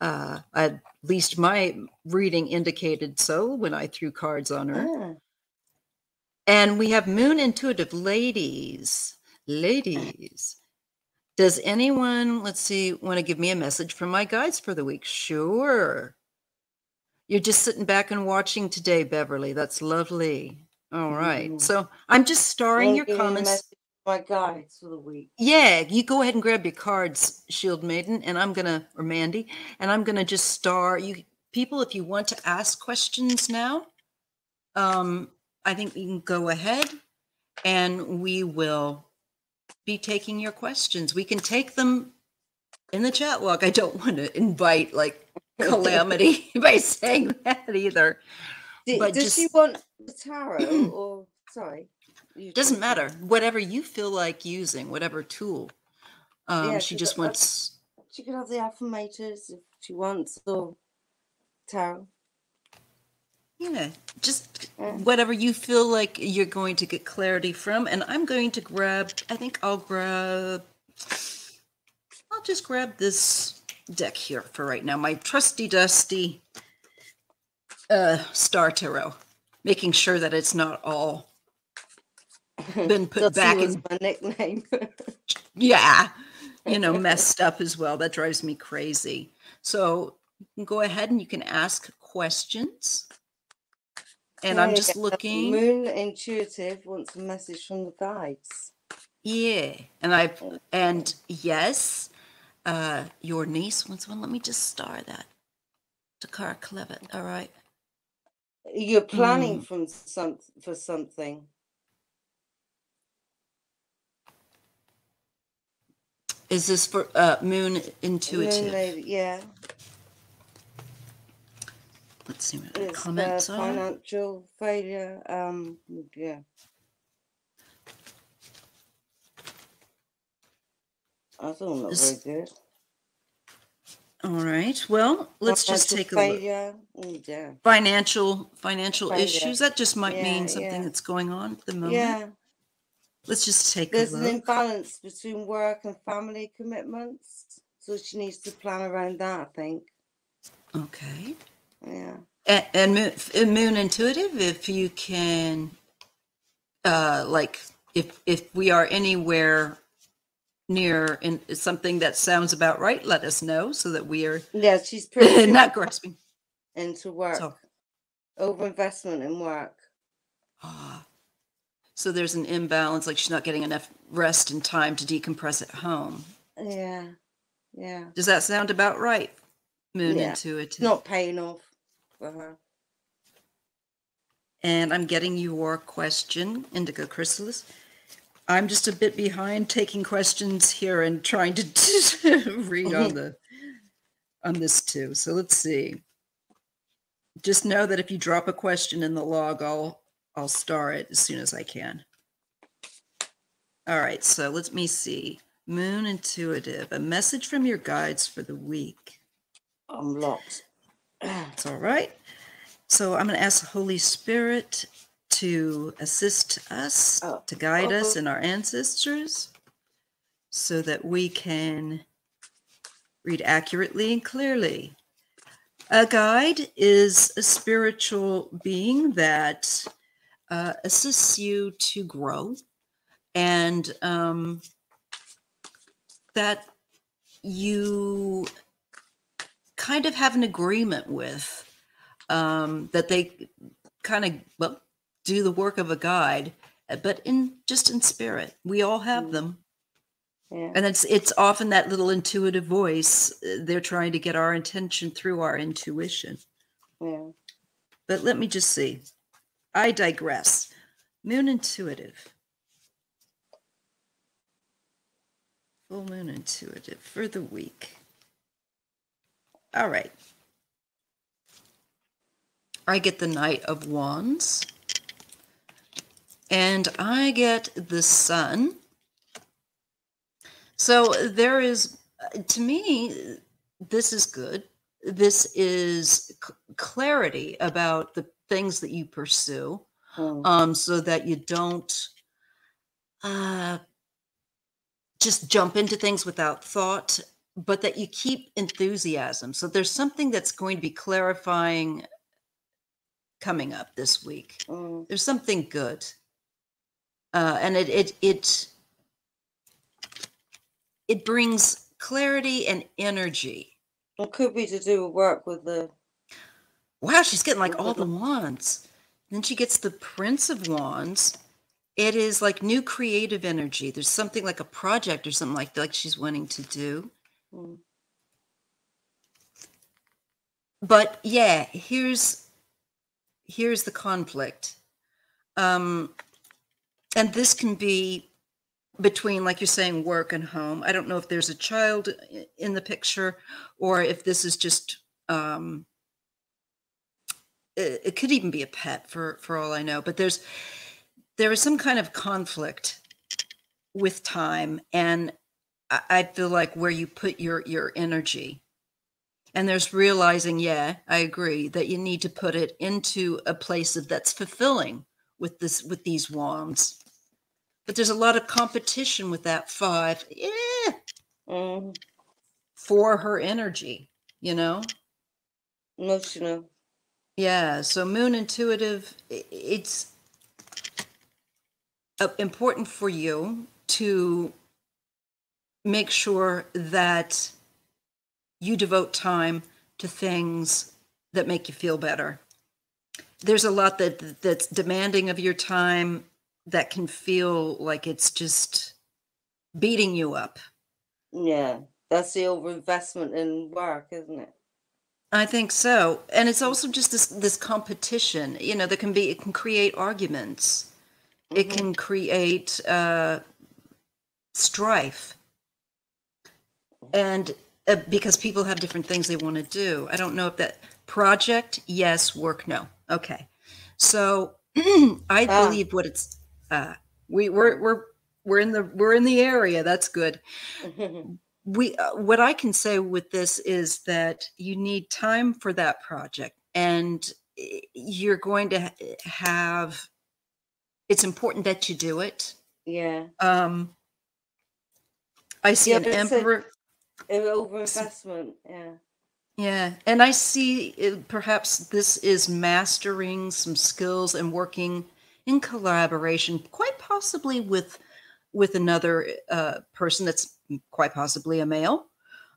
At least my reading indicated so when I threw cards on her. And we have Moon Intuitive. Ladies, does anyone, let's see, want to give me a message from my guides for the week? Sure. You're just sitting back and watching today, Beverly. That's lovely. All right. So I'm just starring your comments. My guides for the week. Yeah, you go ahead and grab your cards, Shield Maiden, and I'm gonna, or Mandy, and I'm gonna just star you people. If you want to ask questions now, I think you can go ahead, and we will be taking your questions. We can take them in the chat log. I don't want to invite like calamity by saying that either. But does she want the tarot or sorry? Doesn't matter. Whatever you feel like using, whatever tool. She just wants. She could have the affirmators if she wants, or tarot. Yeah, just whatever you feel like you're going to get clarity from. And I'm going to grab, I think I'll just grab this deck here for right now. My trusty dusty Star Tarot, making sure that it's not all been put back in. My nickname. Yeah, you know, messed up as well. That drives me crazy. So you can go ahead and you can ask questions. And I'm just looking. Moon Intuitive wants a message from the guides. Yeah, and yes, your niece wants one. Let me just star that. Takara Clevet. All right. You're planning for something. Is this for Moon Intuitive? Moon Lady, yeah. Let's see what the comments are. Financial failure. Yeah. I don't look very good. All right. Well, let's just take a look. Yeah. Financial issues. That just might mean something that's going on at the moment. Yeah. Let's just take a look. There's an imbalance between work and family commitments, so she needs to plan around that, I think. Okay. Yeah. And Moon Intuitive, if you can, like, if we are anywhere near in something that sounds about right, let us know so that we are. Yeah, she's pretty not grasping into work. So, overinvestment in work. So there's an imbalance, like she's not getting enough rest and time to decompress at home. Yeah. Yeah. Does that sound about right? Moon Yeah. intuitive. Not paying off for her. And I'm getting your question, Indigo Chrysalis. I'm just a bit behind taking questions here and trying to read on this too. So let's see. Just know that if you drop a question in the log, I'll star it as soon as I can. All right, so let me see. Moon intuitive, a message from your guides for the week. I'm locked. It's all right. So I'm going to ask the Holy Spirit to assist us, to guide us and our ancestors so that we can read accurately and clearly. A guide is a spiritual being that assists you to grow and that you kind of have an agreement with, that they kind of, well, do the work of a guide, but just in spirit. We all have them. Yeah. And it's often that little intuitive voice. They're trying to get our intention through our intuition. Yeah. But let me just see. I digress. Moon intuitive. Full moon intuitive for the week. All right. I get the Knight of Wands. And I get the Sun. So there is, to me, this is good. This is clarity about the things that you pursue, so that you don't just jump into things without thought, but that you keep enthusiasm. So there's something that's going to be clarifying coming up this week. There's something good. And it brings clarity and energy. It could be to do with work with the... Wow, she's getting like all the wands. Then she gets the Prince of Wands. It is like new creative energy. There's something like a project or something like that, like she's wanting to do. But yeah, here's the conflict. And this can be between, like you're saying, work and home. I don't know if there's a child in the picture or if this is just, it could even be a pet for all I know, but there is some kind of conflict with time. And I feel like where you put your energy, and there's realizing, yeah, I agree that you need to put it into a place that's fulfilling with these wands. But there's a lot of competition with that 5. Yeah. For her energy, Emotional. Yeah. So moon intuitive, it's important for you to make sure that you devote time to things that make you feel better. There's a lot that's demanding of your time that can feel like it's just beating you up. Yeah, that's the overinvestment in work, isn't it? I think so. And it's also just this competition, it can create arguments. It can create strife. And because people have different things they want to do. I don't know if that project, yes, work, no. Okay. So I believe what it's we're in the area. That's good. What I can say with this is that you need time for that project, and you're going to have, it's important that you do it. Yeah. I see an Emperor. Overinvestment, yeah. Yeah, and I see perhaps this is mastering some skills and working in collaboration, quite possibly with another person that's quite possibly a male,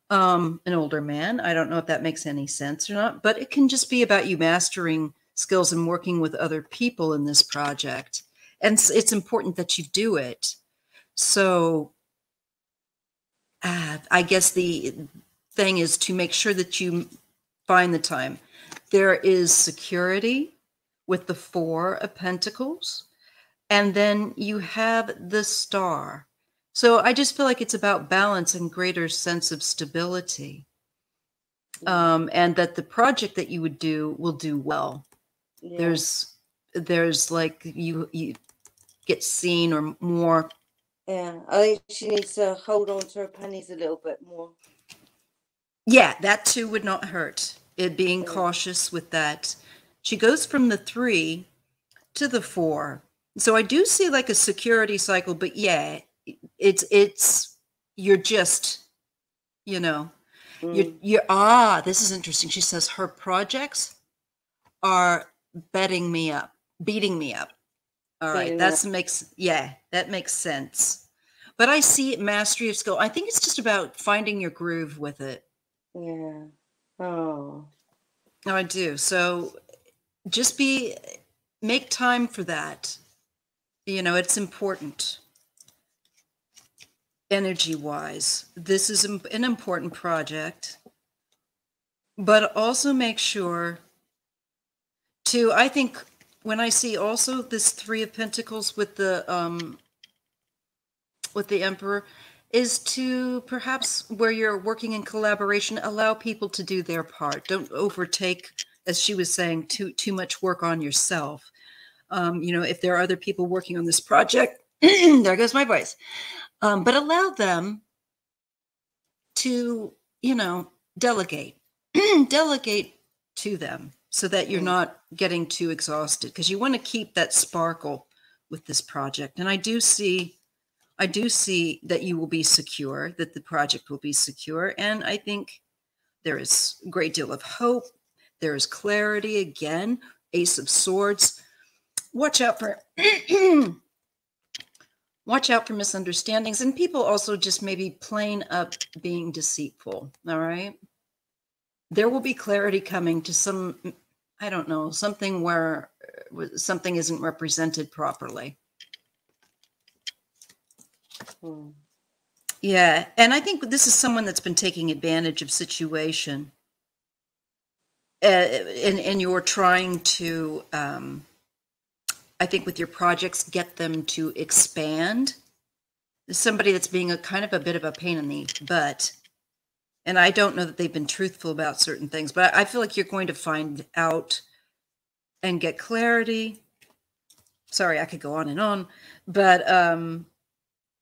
an older man. I don't know if that makes any sense or not, but it can just be about you mastering skills and working with other people in this project. and it's important that you do it. So I guess the thing is to make sure that you find the time. There is security with the Four of Pentacles, and then you have the Star. So I just feel like it's about balance and greater sense of stability. And that the project that you would do will do well. Yeah. There's like you get seen or more. Yeah, I think she needs to hold on to her pennies a little bit more. Yeah, that too would not hurt. It being cautious with that. She goes from the 3 to the 4. So I do see like a security cycle, but yeah, it's you're just, you know, you're this is interesting. She says her projects are beating me up. All right, that makes sense. But I see it, mastery of skill. I think it's just about finding your groove with it. Yeah. Oh. No, I do. So just make time for that. You know, it's important. Energy-wise, this is an important project. But also make sure to, I think when I see also this 3 of Pentacles with the Emperor, is to perhaps where you're working in collaboration, allow people to do their part. Don't overtake, as she was saying, too much work on yourself. You know, if there are other people working on this project, there goes my voice. But allow them to, you know, delegate to them so that you're not getting too exhausted, because you want to keep that sparkle with this project. And I do see that you will be secure, that the project will be secure. And I think there is a great deal of hope. There is clarity again. Ace of Swords. Watch out for misunderstandings, and people also just maybe plain up being deceitful. All right. There will be clarity coming to some, I don't know, something where something isn't represented properly. Yeah. And I think this is someone that's been taking advantage of situation. And you're trying to, I think with your projects, get them to expand. There's somebody that's being a kind of a bit of a pain in the butt. And I don't know that they've been truthful about certain things, but I feel like you're going to find out and get clarity. Sorry, I could go on and on, but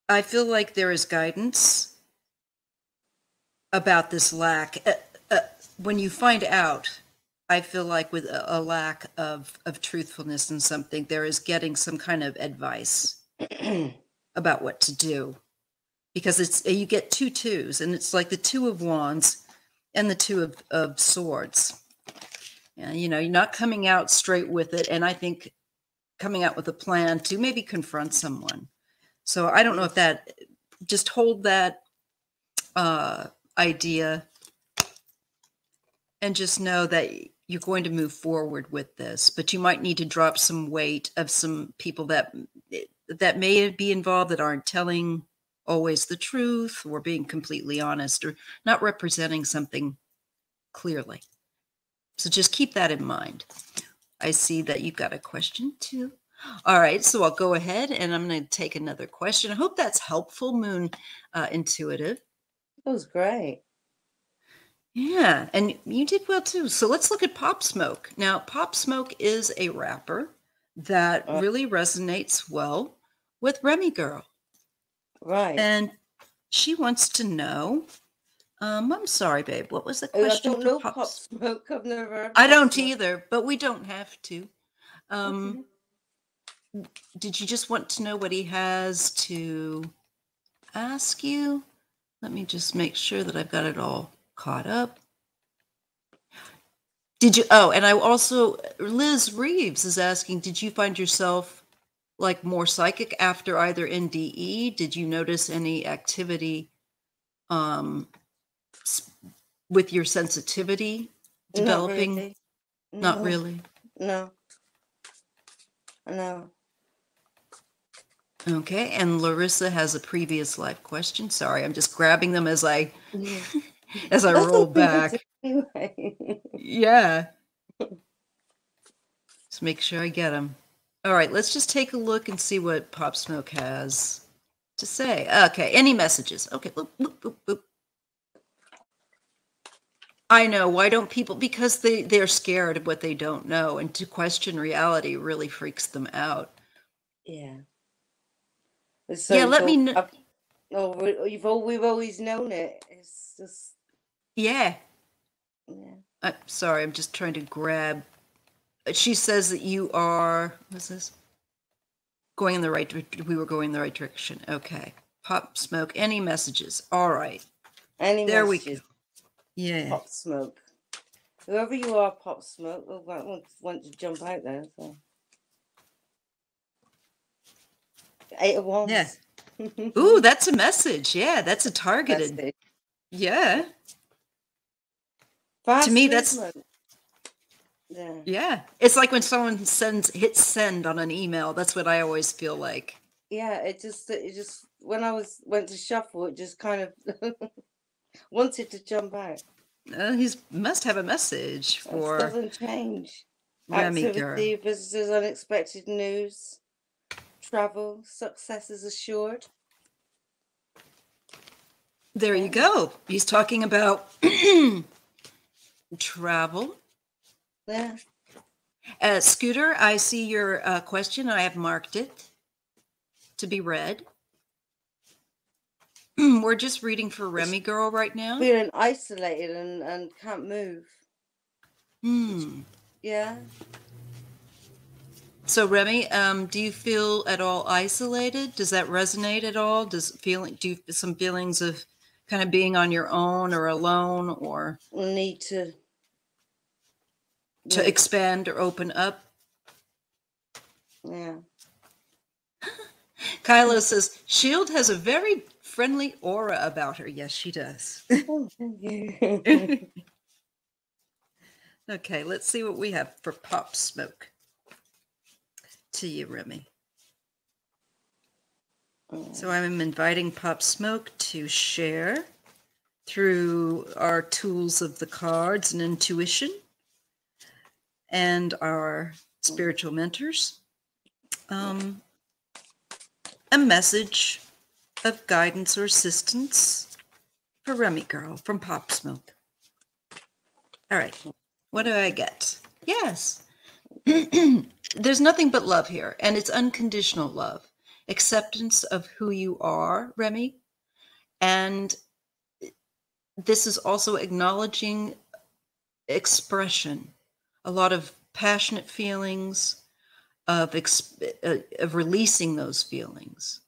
I feel like there is guidance about this lack. When you find out, I feel like with a lack of truthfulness in something, there is getting some kind of advice about what to do. Because you get 2 2s, and it's like the 2 of Wands and the 2 of Swords. And, you know, you're not coming out straight with it. And I think coming out with a plan to maybe confront someone. So I don't know if that, just hold that idea and just know that you're going to move forward with this. But you might need to drop some weight of some people that may be involved that aren't telling always the truth, or being completely honest, or not representing something clearly. So just keep that in mind. I see that you've got a question too. All right, so I'll go ahead and I'm going to take another question. I hope that's helpful, Moon Intuitive. That was great. Yeah, and you did well too. So let's look at Pop Smoke. Now, Pop Smoke is a rapper that really resonates well with Remy Girl. Right. And she wants to know, I'm sorry, babe, what was the question? I don't know Pop Smoke. I've never. I don't either, but we don't have to. Okay. Did you just want to know what he has to ask you? Let me just make sure that I've got it all caught up. And I also, Liz Reeves is asking, did you find yourself like more psychic after either NDE? Did you notice any activity with your sensitivity developing? Not really. No. Okay, and Larissa has a previous life question. Sorry, I'm just grabbing them as I That's roll all we can do back. anyway. Yeah. Just make sure I get them. All right, let's just take a look and see what Pop Smoke has to say. Okay, any messages? Okay, boop, boop, boop, boop. I know. Why don't people? Because they're scared of what they don't know, and to question reality really freaks them out. Yeah. So Yeah, let me know. we've always known it. It's just Yeah. yeah. Sorry, I'm just trying to grab. She says that you are. What's this? Going in the right. We were going in the right direction. Okay. Pop Smoke. Any messages? All right. Any There messages? we go. Yeah. Pop Smoke. Whoever you are, Pop Smoke, want to jump out there. So. 8 of Wands. Yeah. Ooh, that's a message. Yeah, that's a targeted. Message. Yeah. Fast to me, movement. that's yeah. It's like when someone hits send on an email. That's what I always feel like. Yeah, it just when I went to shuffle, it just kind of wanted to jump out. He must have a message for. It doesn't change. Remy Activity, girl. visitors, unexpected news, travel, success is assured. There you go. He's talking about travel. Yeah. Scooter, I see your question. I have marked it to be read. We're just reading for Remy girl right now. Feeling isolated and can't move. Yeah. So Remy, do you feel at all isolated? Does that resonate at all? Do you some feelings of kind of being on your own or alone, or need to expand or open up? Yeah. Kylo says Shield has a very friendly aura about her. Yes, she does. Oh, thank you. Okay, let's see what we have for Pop Smoke to you, Remy. So I'm inviting Pop Smoke to share through our tools of the cards and intuition and our spiritual mentors. A message of guidance or assistance for Remy girl from Pop Smoke. All right, what do I get? Yes. There's nothing but love here, and it's unconditional love. Acceptance of who you are, Remy. And this is also acknowledging expression, a lot of passionate feelings, of releasing those feelings.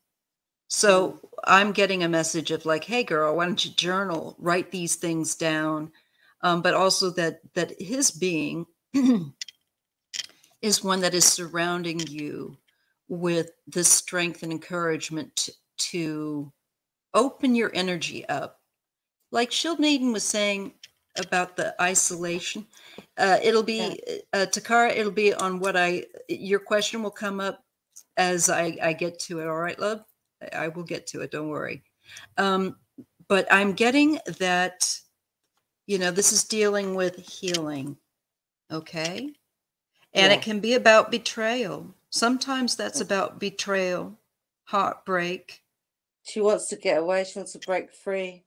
So I'm getting a message of like, hey girl, why don't you journal, write these things down, but also that his being is one that is surrounding you with the strength and encouragement to open your energy up. Like Shield Maiden was saying about the isolation, it'll be, Takara, it'll be on your question will come up as I get to it. All right, love? I will get to it. Don't worry. But I'm getting that, this is dealing with healing. Okay. And it can be about betrayal. Sometimes that's about betrayal, heartbreak. She wants to get away. She wants to break free.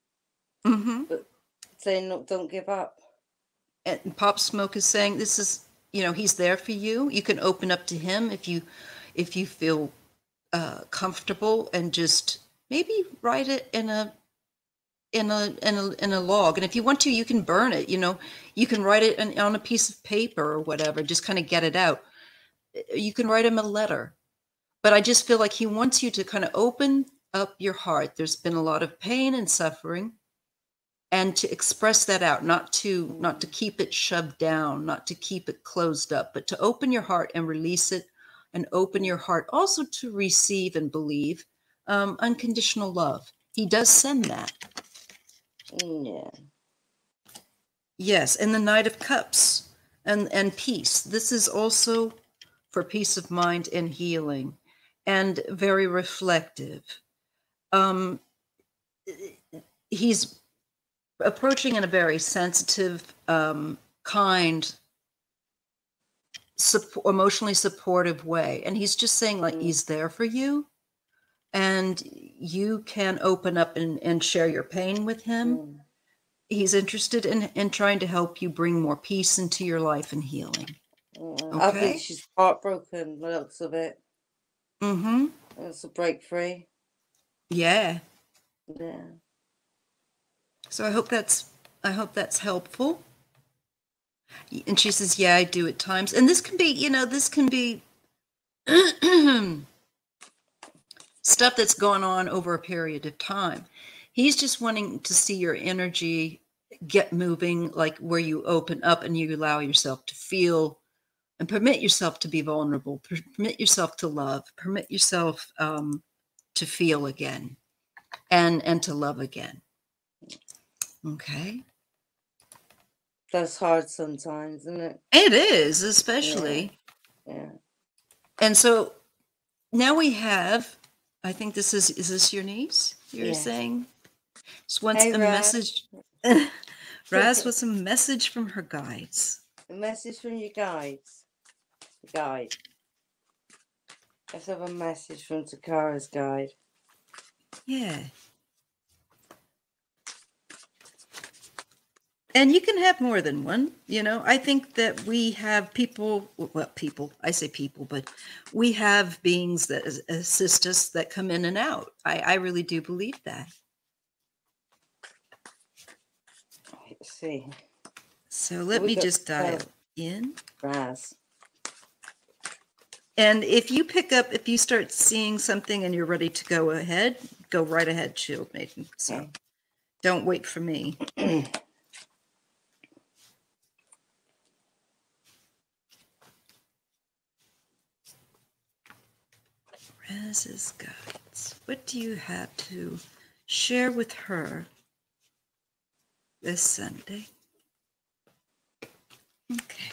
But saying, don't give up. And Pop Smoke is saying this is, he's there for you. You can open up to him if you feel comfortable, and just maybe write it in a log. And if you want to, you can burn it. You can write it on a piece of paper or whatever. Just kind of get it out. You can write him a letter. But I just feel like he wants you to kind of open up your heart. There's been a lot of pain and suffering, and to express that out, not to keep it shoved down, not to keep it closed up, but to open your heart and release it, and open your heart also to receive and believe unconditional love. He does send that. Yeah. Yes, and the Knight of Cups and peace. This is also for peace of mind and healing. and very reflective. He's approaching in a very sensitive, kind, emotionally supportive way. And he's just saying, like, he's there for you. And you can open up and share your pain with him. He's interested in trying to help you bring more peace into your life and healing. Okay? I think she's heartbroken, the looks of it. Mm-hmm. It's a breakthrough. Yeah. Yeah. So I hope that's helpful. And she says, yeah, I do at times. And this can be, this can be stuff that's gone on over a period of time. He's just wanting to see your energy get moving, like where you open up and you allow yourself to feel and permit yourself to be vulnerable, permit yourself to love, permit yourself to feel again and to love again. Okay. That's hard sometimes, isn't it? It is, especially. Yeah. And so now we have, I think is this your niece? You're saying? Just wants a message. Raz wants a message from her guides. A message from your guides. The guide. Let's have a message from Takara's guide. Yeah. And you can have more than one, I think that we have people, I say people, but we have beings that assist us that come in and out. I really do believe that. Let's see. So let me just dial in. Raz. And if you start seeing something and you're ready to go right ahead, Shield Maiden. So don't wait for me. Raz's guides. What do you have to share with her this Sunday? Okay.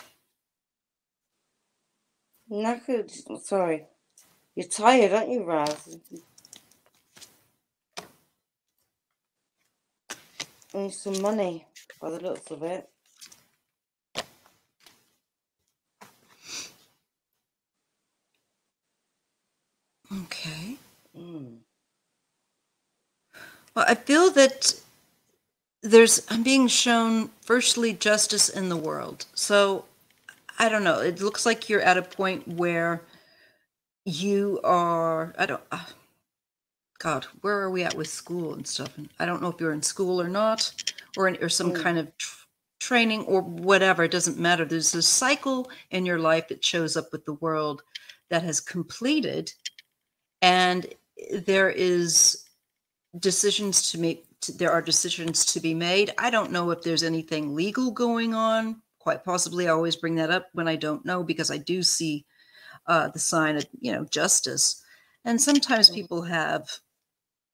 Knackered. Sorry. You're tired, aren't you, Raz? Need some money, by the looks of it. Okay. Well, I feel that I'm being shown, firstly, justice in the world. So, I don't know. It looks like you're at a point where you are, God, where are we at with school and stuff? And I don't know if you're in school or not, or some kind of training or whatever. It doesn't matter. There's a cycle in your life that shows up with the world that has completed, and there is decisions to make. There are decisions to be made. I don't know if there's anything legal going on. Quite possibly, I always bring that up when I don't know, because I do see the sign of, justice. And sometimes people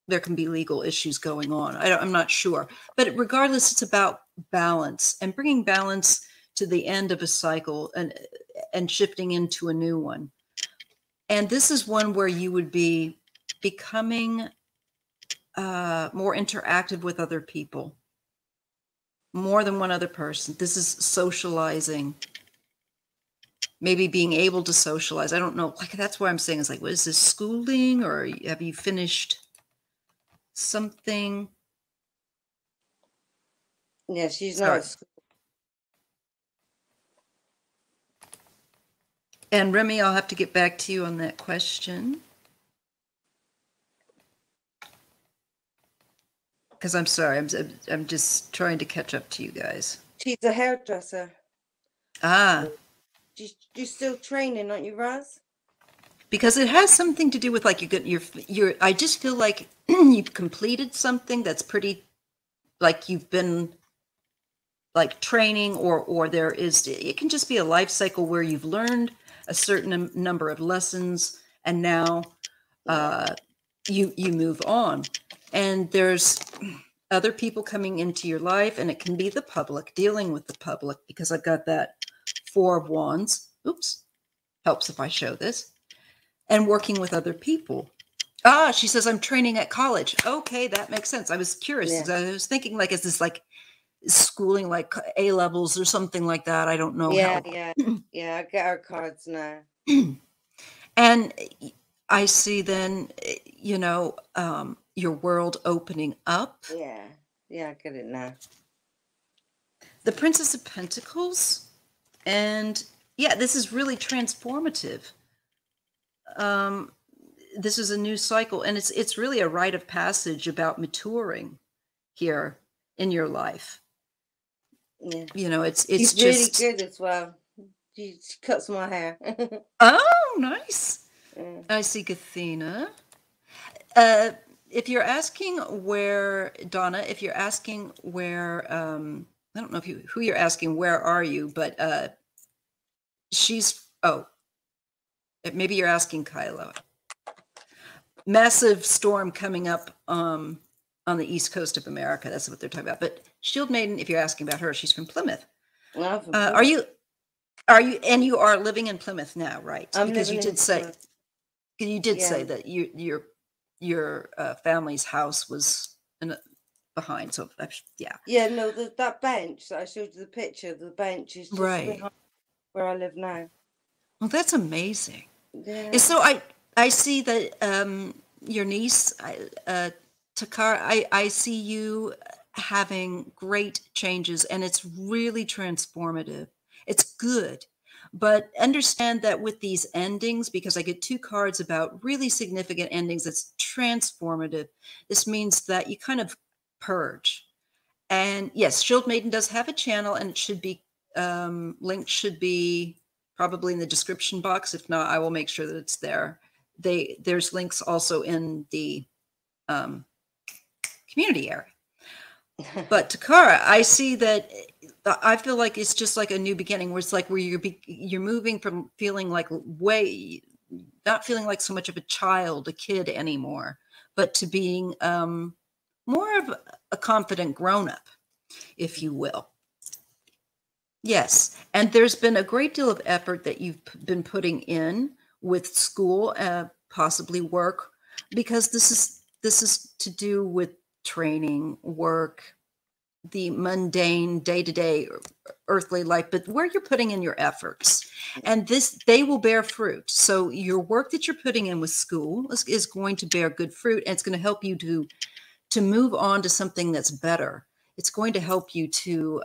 there can be legal issues going on. I'm not sure. But regardless, it's about balance and bringing balance to the end of a cycle and shifting into a new one. And this is one where you would be becoming more interactive with other people, more than one other person. This is socializing, maybe being able to socialize. I don't know. Like, that's why I'm saying, is like, what is this, schooling, or have you finished something? Yeah, she's not. And Remy, I'll have to get back to you on that question. Because I'm sorry, I'm just trying to catch up to you guys. She's a hairdresser. Ah. You're still training, aren't you, Raz? Because it has something to do with, like, you're I just feel like you've completed something that's pretty, like, you've been like training, or there is, it can just be a life cycle where you've learned a certain number of lessons, and now you move on. And there's other people coming into your life, and it can be the public, dealing with the public, because I've got that Four of Wands. Oops. Helps if I show this. and working with other people. Ah, she says, I'm training at college. Okay, that makes sense. I was curious. Yeah. 'Cause I was thinking, like, is this like schooling, like A levels or something like that? I don't know Yeah, how. yeah, yeah. I get our cards now. And I see then, your world opening up. Yeah, yeah, I get it now. The Princess of Pentacles. And yeah, this is really transformative. This is a new cycle, and it's really a rite of passage about maturing here in your life. Yeah, It's she's really just, good as well. She cuts my hair. oh, nice. Yeah. I see Gathena. If you're asking where, Donna, if you're asking where, I don't know who you're asking, where are you, but maybe you're asking Kylo. Massive storm coming up on the east coast of America. That's what they're talking about. But Shield Maiden, if you're asking about her, she's from Plymouth. Well, from Are Plymouth. and you are living in Plymouth now, right? I'm Because living in Plymouth. you did Yeah. say that your family's house was behind. So yeah. Yeah, no, that bench that I showed you the picture, the bench is just Right. behind where I live now. Well, that's amazing. Yeah. And so I see that your niece, Takara, I see you having great changes, and it's really transformative. It's good. But understand that with these endings, because I get two cards about really significant endings, it's transformative. This means that you kind of purge. And yes, Shield Maiden does have a channel, and it should be link should be probably in the description box. If not, I will make sure that it's there. There's links also in the community area. But Takara, I see that I feel like it's just like a new beginning, where it's like where you're moving from feeling like not feeling like so much of a kid anymore, but to being more of a confident grown-up, if you will. Yes, and there's been a great deal of effort that you've been putting in with school, possibly work, because this is to do with training, work, the mundane day-to-day earthly life, but where you're putting in your efforts, and they will bear fruit. So your work that you're putting in with school is going to bear good fruit, and it's going to help you to move on to something that's better. It's going to help you to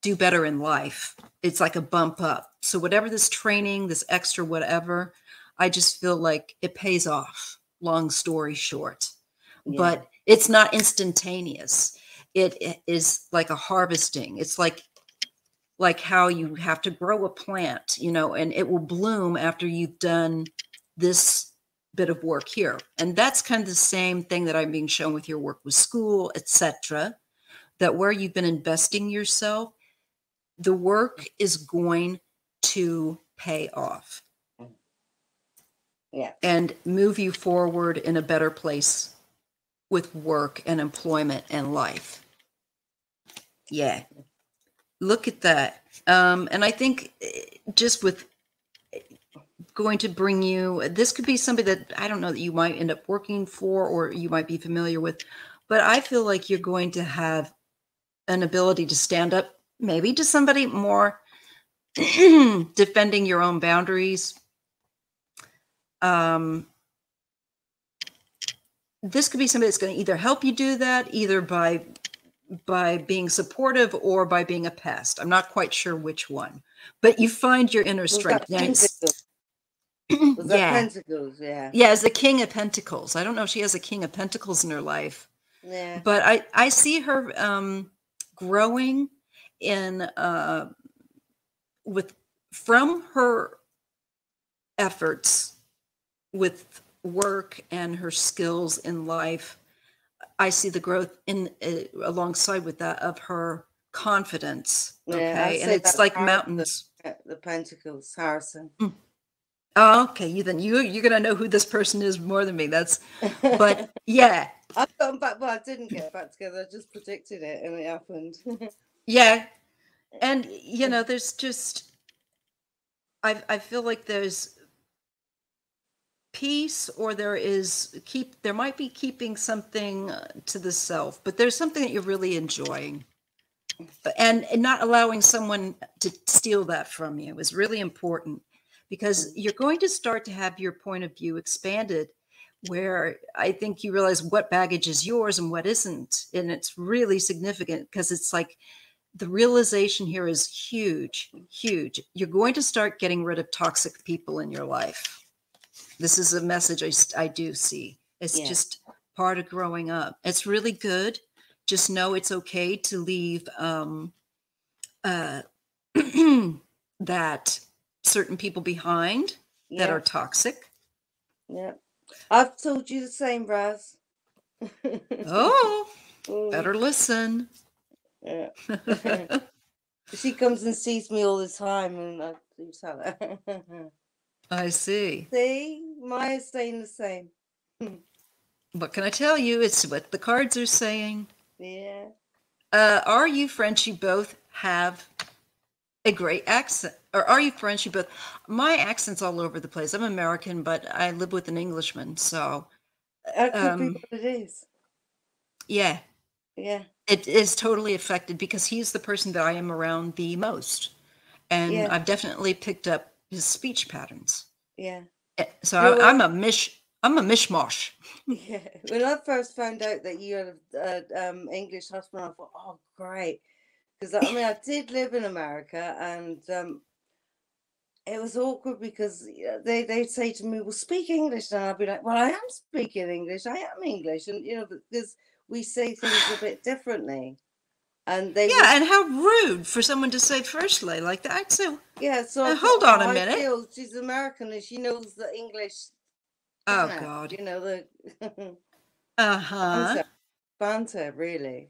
do better in life. It's like a bump up. So whatever this training, this extra whatever, I just feel like it pays off, long story short. Yeah. But it's not instantaneous. It is like a harvesting. It's like how you have to grow a plant, and it will bloom after you've done this bit of work here. And that's kind of the same thing that I'm being shown with your work with school, etc. That where you've been investing yourself, the work is going to pay off. Yeah. And move you forward in a better place with work and employment and life. Yeah. Look at that. And I think just with going to bring you, this could be somebody that I don't know that you might end up working for or you might be familiar with, but I feel like you're going to have an ability to stand up maybe to somebody more defending your own boundaries. This could be somebody that's going to either help you do that, either by being supportive or by being a pest. I'm not quite sure which one, but you find your inner strength. Was that Pentacles? Yeah. Yeah, as the King of Pentacles. I don't know if she has a King of Pentacles in her life. Yeah. But I see her growing in from her efforts with work and her skills in life. I see the growth in alongside with that of her confidence. Okay, Yeah, and it's like mountains. The Pentacles, Harrison. Oh, okay. You're gonna know who this person is more than me. But yeah. I've gone back. Well, I didn't get back together. I just predicted it, and it happened. Yeah, and there's just I feel like there's peace, or there might be keeping something to the self, but there's something that you're really enjoying. And not allowing someone to steal that from you is really important, because you're going to start to have your point of view expanded, where I think you realize what baggage is yours and what isn't. And it's really significant, because it's like the realization here is huge, huge. You're going to start getting rid of toxic people in your life. This is a message I do see. It's just part of growing up. It's really good. Just know it's okay to leave that certain people behind that are toxic. Yeah. I've told you the same, Raz. Oh, better listen. Yeah. She comes and sees me all the time, and I do tell her. I see. See, Maija's saying the same. What can I tell you? It's what the cards are saying. Yeah. Are you French? You both have a great accent. Or are you French? You both. My accent's all over the place. I'm American, but I live with an Englishman, so. That could be what it is. Yeah. Yeah. It is totally affected, because he's the person that I am around the most. And I've definitely picked up his speech patterns. Yeah. So I'm a mishmash. Yeah. When I first found out that you had an English husband, I thought, oh, great. Because, I mean, I did live in America, and it was awkward, because they'd say to me, well, speak English. And I'd be like, well, I am speaking English. I am English. And, because we say things a bit differently. And they and how rude for someone to say firstly like that. So so hold on a minute. I feel she's American and she knows the English. Oh God. The banter, really.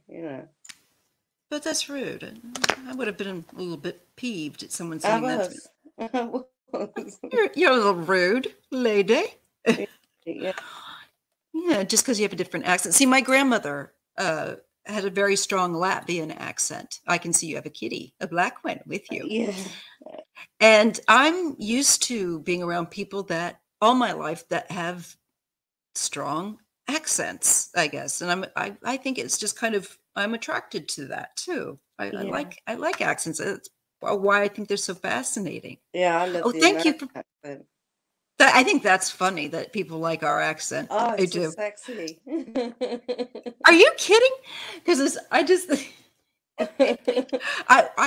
But that's rude. I would have been a little bit peeved at someone saying that. You're a little rude, lady. Yeah, just because you have a different accent. See, my grandmother had a very strong Latvian accent. I can see you have a kitty, a black one with you. Yeah. And I'm used to being around people that all my life that have strong accents, I guess. And I think it's just kind of, I'm attracted to that too. I like accents. That's why I think they're so fascinating. Yeah, I love the thank American you. accent. I think that's funny that people like our accent. Oh, it's I do. so sexy. Are you kidding? Because I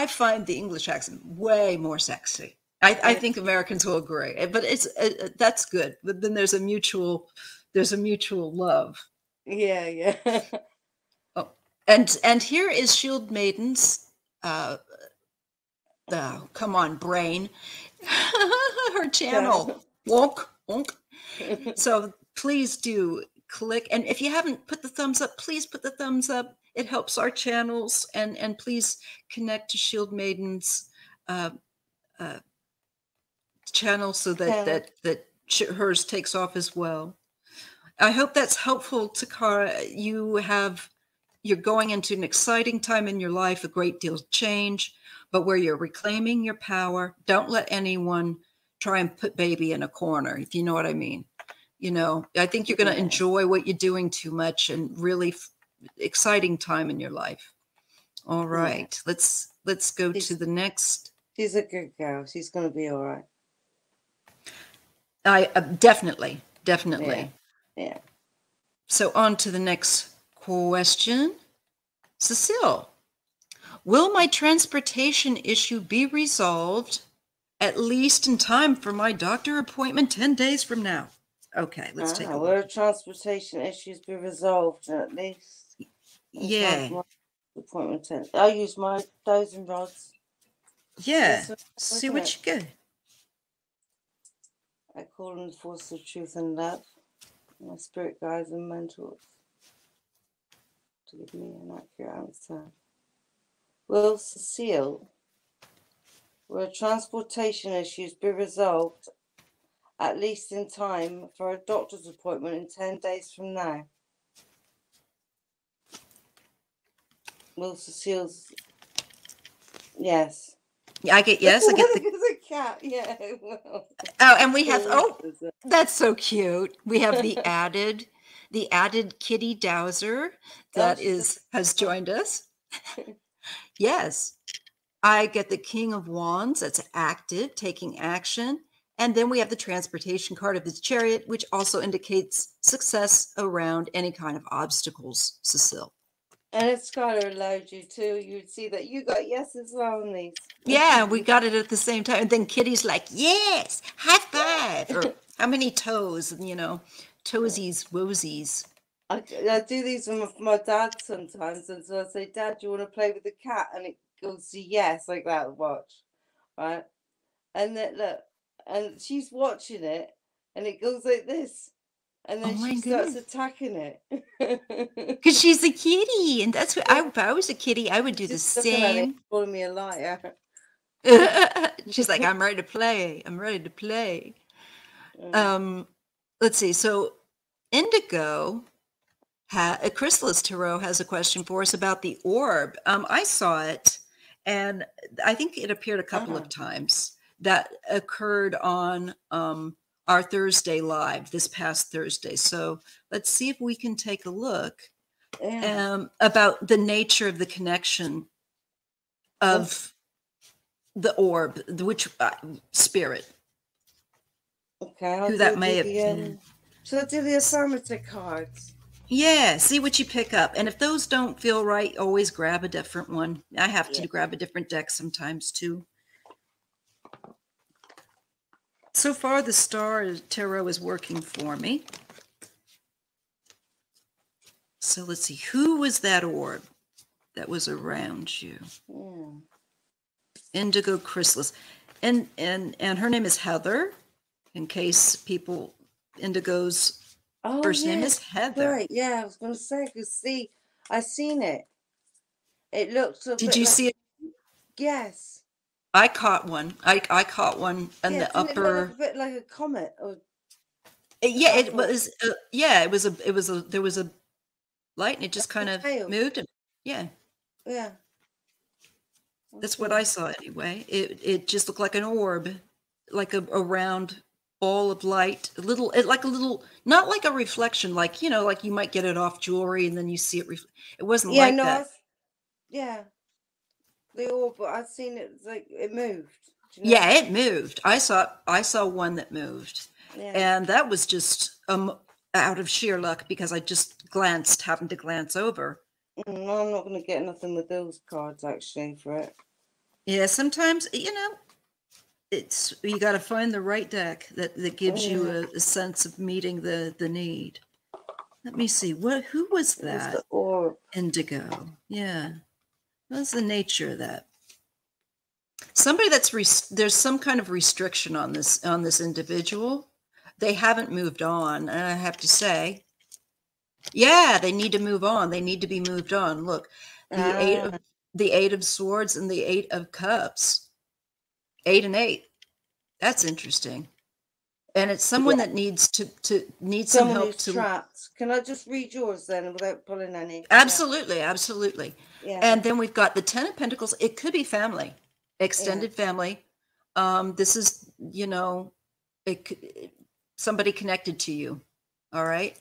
find the English accent way more sexy. I think Americans will agree, but it's that's good. But then there's a mutual love. Yeah. Oh, and here is Shield Maiden's. Come on, brain. Her channel. Wonk, wonk. So please do click. And if you haven't put the thumbs up, please put the thumbs up. It helps our channels. And please connect to Shield Maiden's channel so that hers takes off as well. I hope that's helpful to Cara. You're going into an exciting time in your life, a great deal of change, but where you're reclaiming your power. Don't let anyone try and put baby in a corner, if you know what I mean. I think you're going to enjoy what you're doing too much, and really exciting time in your life. All right, let's go to the next. She's a good girl. She's going to be all right. I definitely. Yeah. So on to the next question. Cecile, will my transportation issue be resolved at least in time for my doctor appointment 10 days from now? Okay, let's take a look. Will transportation issues be resolved at least? Yeah. Appointment 10. I use my dowsing rods. Yeah. See what you get. I call them the force of truth and love. My spirit guides and mentors to give me an accurate answer. Will Cecile, will transportation issues be resolved at least in time for a doctor's appointment in 10 days from now? Will Cecile's, yes. I get, yes, I get the, There's a cat, yeah. Well, oh, and we have, oh, Theresa. that's so cute. We have the added Kitty Dowser Oh, that she's has a joined us. Yes. I get the King of Wands, that's active, taking action. And then we have the transportation card of the Chariot, which also indicates success around any kind of obstacles, Cecile. and it's got her allowed you too. You'd see that you got yes as well on these. Yeah, we got it at the same time. And then Kitty's like, yes, high five. Or how many toes, toesies, woesies. I do these with my dad sometimes, and so I say, "Dad, do you want to play with the cat?" And it goes to yes, like that. Watch, right? And then look, and she's watching it, and it goes like this, and Oh then my she starts goodness. attacking it. Because she's a kitty. And that's what if I was a kitty, I would do the Just looking at it, same. calling me a liar. She's like, I'm ready to play. I'm ready to play. Mm. Let's see. So Indigo, Chrysalis Tarot has a question for us about the orb. I saw it, and I think it appeared a couple of times. That occurred on our Thursday live this past Thursday. So let's see if we can take a look about the nature of the connection of the orb, which spirit. Okay, who that may have been. Should I do the affirmative cards? Yeah, see what you pick up. And if those don't feel right, always grab a different one. I have to grab a different deck sometimes too. So far, the Star Tarot is working for me. So let's see. Who was that orb that was around you? Indigo Chrysalis. And her name is Heather, in case people, Indigo's first name is Heather. Right, yeah, I was going to say, because see, I seen it. It looked a Did bit you like, see it? Yes. I caught one. I caught one in the upper. It look like a bit like a comet. Or yeah, it was. Yeah, it was a. There was a light, and it just kind of moved. And yeah. Yeah. That's what I saw anyway. It just looked like an orb, like a round ball of light, like a little, not like a reflection, like like you might get it off jewelry and then you see it. It wasn't like that. Yeah. The orb, but I've seen it. Like it moved. Yeah, it moved. I saw one that moved, and that was just out of sheer luck because I just happened to glance over. No, I'm not going to get nothing with those cards actually for it. Yeah, sometimes it's you got to find the right deck that gives you a sense of meeting the need. Let me see. Who was that? The orb. Indigo. Yeah. What's the nature of that? Somebody there's some kind of restriction on this individual. They haven't moved on, and I have to say, yeah, they need to move on. They need to be moved on. Look, the Eight of Swords and the Eight of Cups. 8 and 8. That's interesting. And it's someone that needs some help to trapped. Can I just read yours then without pulling any? Absolutely, absolutely. Yeah. And then we've got the 10 of Pentacles. It could be family, extended family. This is, somebody connected to you. All right.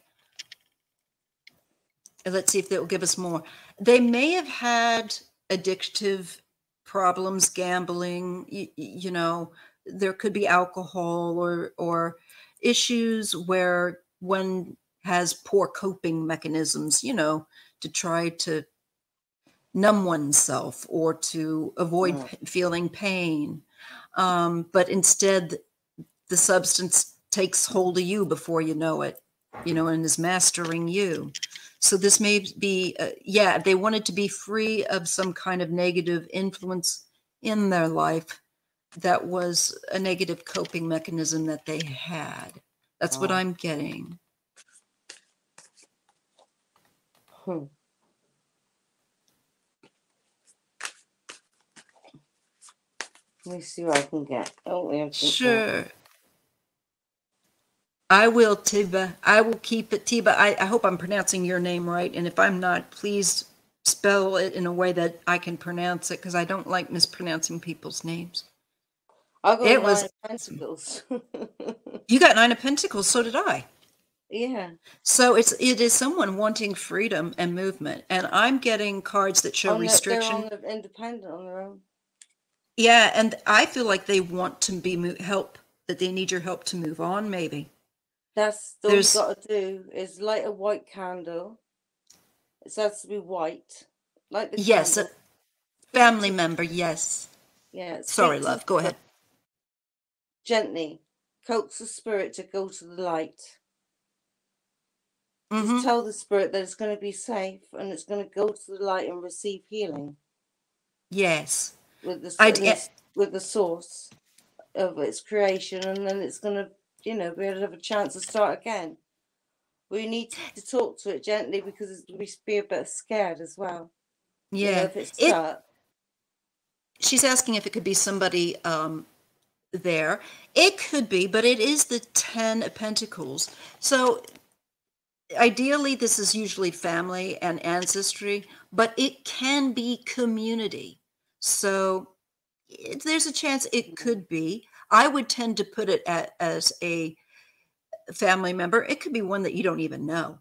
Let's see if they will give us more. They may have had addictive problems, gambling, there could be alcohol or issues where one has poor coping mechanisms, to try to numb oneself or to avoid feeling pain. But instead, the substance takes hold of you before you know it, and is mastering you. So this may be, they wanted to be free of some kind of negative influence in their life that was a negative coping mechanism that they had. That's what I'm getting. Let me see what I can get. Sure. I will, Tiba. I will keep it, Tiba. I hope I'm pronouncing your name right. And if I'm not, please spell it in a way that I can pronounce it, because I don't like mispronouncing people's names. I got It 9 was, of Pentacles. you got 9 of Pentacles, so did I. Yeah. So it is someone wanting freedom and movement. And I'm getting cards that show They're restriction. independent on their own. Yeah, and I feel like they want to be help, that they need your help to move on, maybe. That's all you got to do is light a white candle. It has to be white, like the yes, candle. a family member, yes. Yeah. Sorry, love, go ahead. Gently coax the spirit to go to the light. Mm-hmm. Just tell the spirit that it's going to be safe and it's going to go to the light and receive healing. Yes. With the source of its creation, and then it's going to, be able to have a chance to start again. We need to talk to it gently, because it's going to be a bit scared as well. Yeah. If it's stuck. She's asking if it could be somebody there. It could be, but it is the 10 of Pentacles. So ideally, this is usually family and ancestry, but it can be community. So there's a chance it could be. I would tend to put it as a family member. It could be one that you don't even know,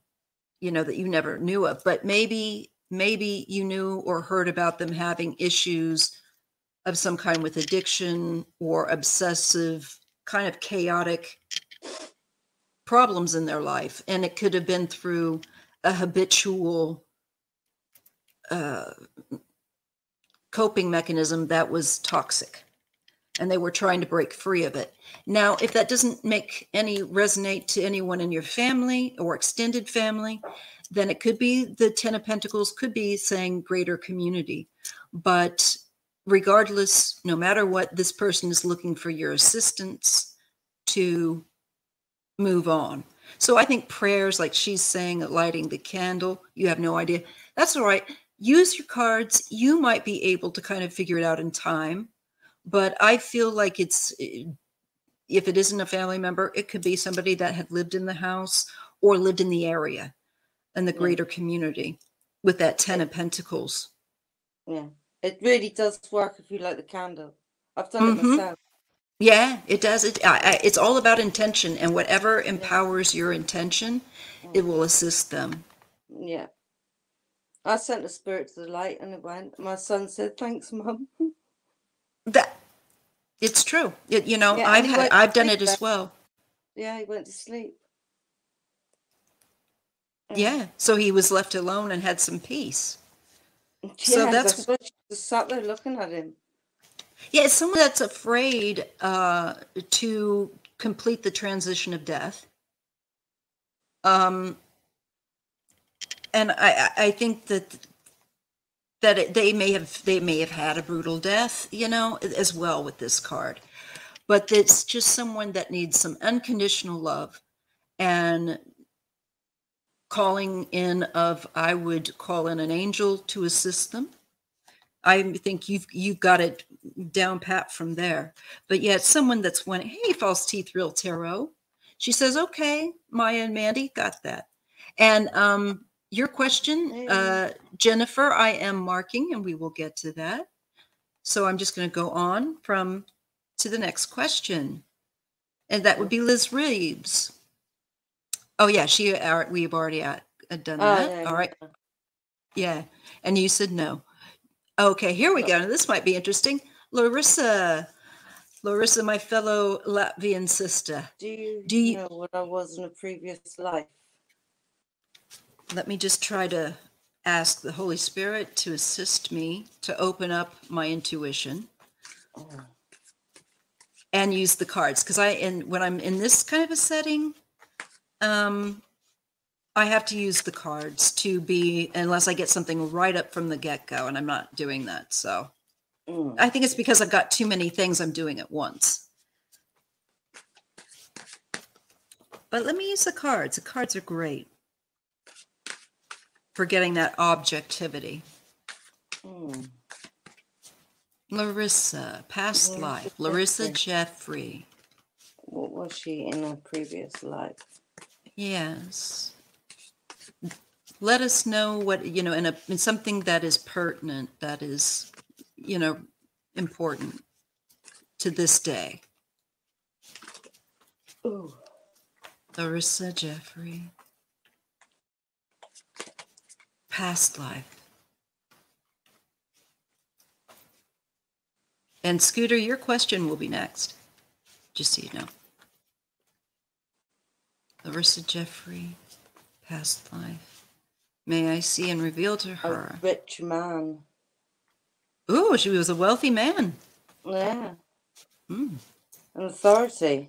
that you never knew of, but maybe you knew or heard about them having issues of some kind with addiction or obsessive, kind of chaotic problems in their life. And it could have been through a habitual coping mechanism that was toxic, and they were trying to break free of it. Now, if that doesn't make any resonate to anyone in your family or extended family, then it could be the 10 of Pentacles, could be saying greater community. But regardless, no matter what, this person is looking for your assistance to move on. So I think prayers, like she's saying, lighting the candle, you have no idea. That's all right. Use your cards. You might be able to kind of figure it out in time. But I feel like if it isn't a family member, it could be somebody that had lived in the house or lived in the area and the greater community with that 10 of Pentacles. Yeah, it really does work if you light the candle. I've done it myself. Yeah, it does. It's all about intention, and whatever empowers your intention, it will assist them. Yeah. I sent the spirit to the light and it went. My son said, "Thanks, Mum." It's true. I've done it as well. Yeah, he went to sleep. Yeah, so he was left alone and had some peace. Yeah, so that's what she just sat there looking at him. Yeah, it's someone that's afraid to complete the transition of death. And I think that they may have had a brutal death, as well with this card. But it's just someone that needs some unconditional love and calling in of, I would call in an angel to assist them. I think you've got it down pat from there. But yeah, it's someone that's went, hey, False Teeth Real Tarot. She says, okay, Maija and Mandy, got that. And your question, Jennifer, I am marking, and we will get to that. So I'm just going to go on to the next question. And that would be Liz Reeves. Oh, yeah, we've already done that. Yeah, all right. Yeah. And you said no. Okay, here we go. Now, this might be interesting. Larissa, my fellow Latvian sister. Do you know what I was in a previous life? Let me just try to ask the Holy Spirit to assist me to open up my intuition and use the cards. Because when I'm in this kind of a setting, I have to use the cards unless I get something right up from the get-go, and I'm not doing that. So I think it's because I've got too many things I'm doing at once. But let me use the cards. The cards are great for getting that objectivity. Larissa, past life. Larissa Jeffrey. What was she in a previous life? Yes. let us know what, you know, in something that is pertinent, that is, you know, important to this day. Ooh. Theresa Jeffrey. Past life. And Scooter, your question will be next, just so you know. Theresa Jeffrey, past life. May I see and reveal to her. A rich man. Ooh, she was a wealthy man. Yeah. Mm. An authority.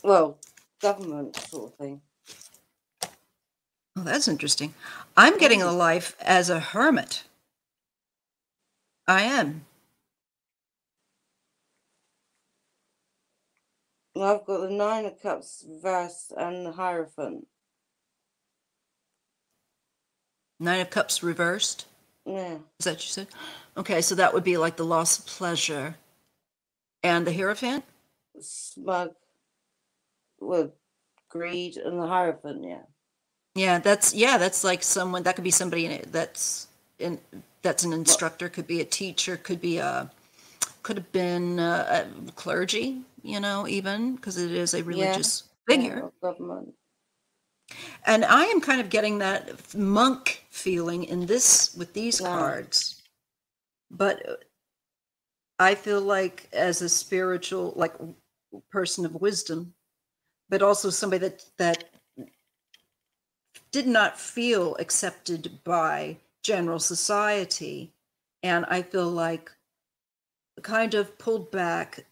Well, government sort of thing. Oh, that's interesting. I'm getting a life as a hermit. I am. Well, I've got the Nine of Cups reversed and the Hierophant. Nine of Cups reversed. Yeah. Is that what you said? Okay, so that would be like the loss of pleasure. And the Hierophant? Smug. With greed and the Hierophant, yeah. Yeah, that's like someone, that could be somebody that's an instructor, could be a teacher, could have been a clergy, you know, even because it is a religious figure. Yeah, government. And I am kind of getting that monk feeling in this with these cards. But I feel like as a spiritual, like person of wisdom, but also somebody that did not feel accepted by general society. And I feel like kind of pulled back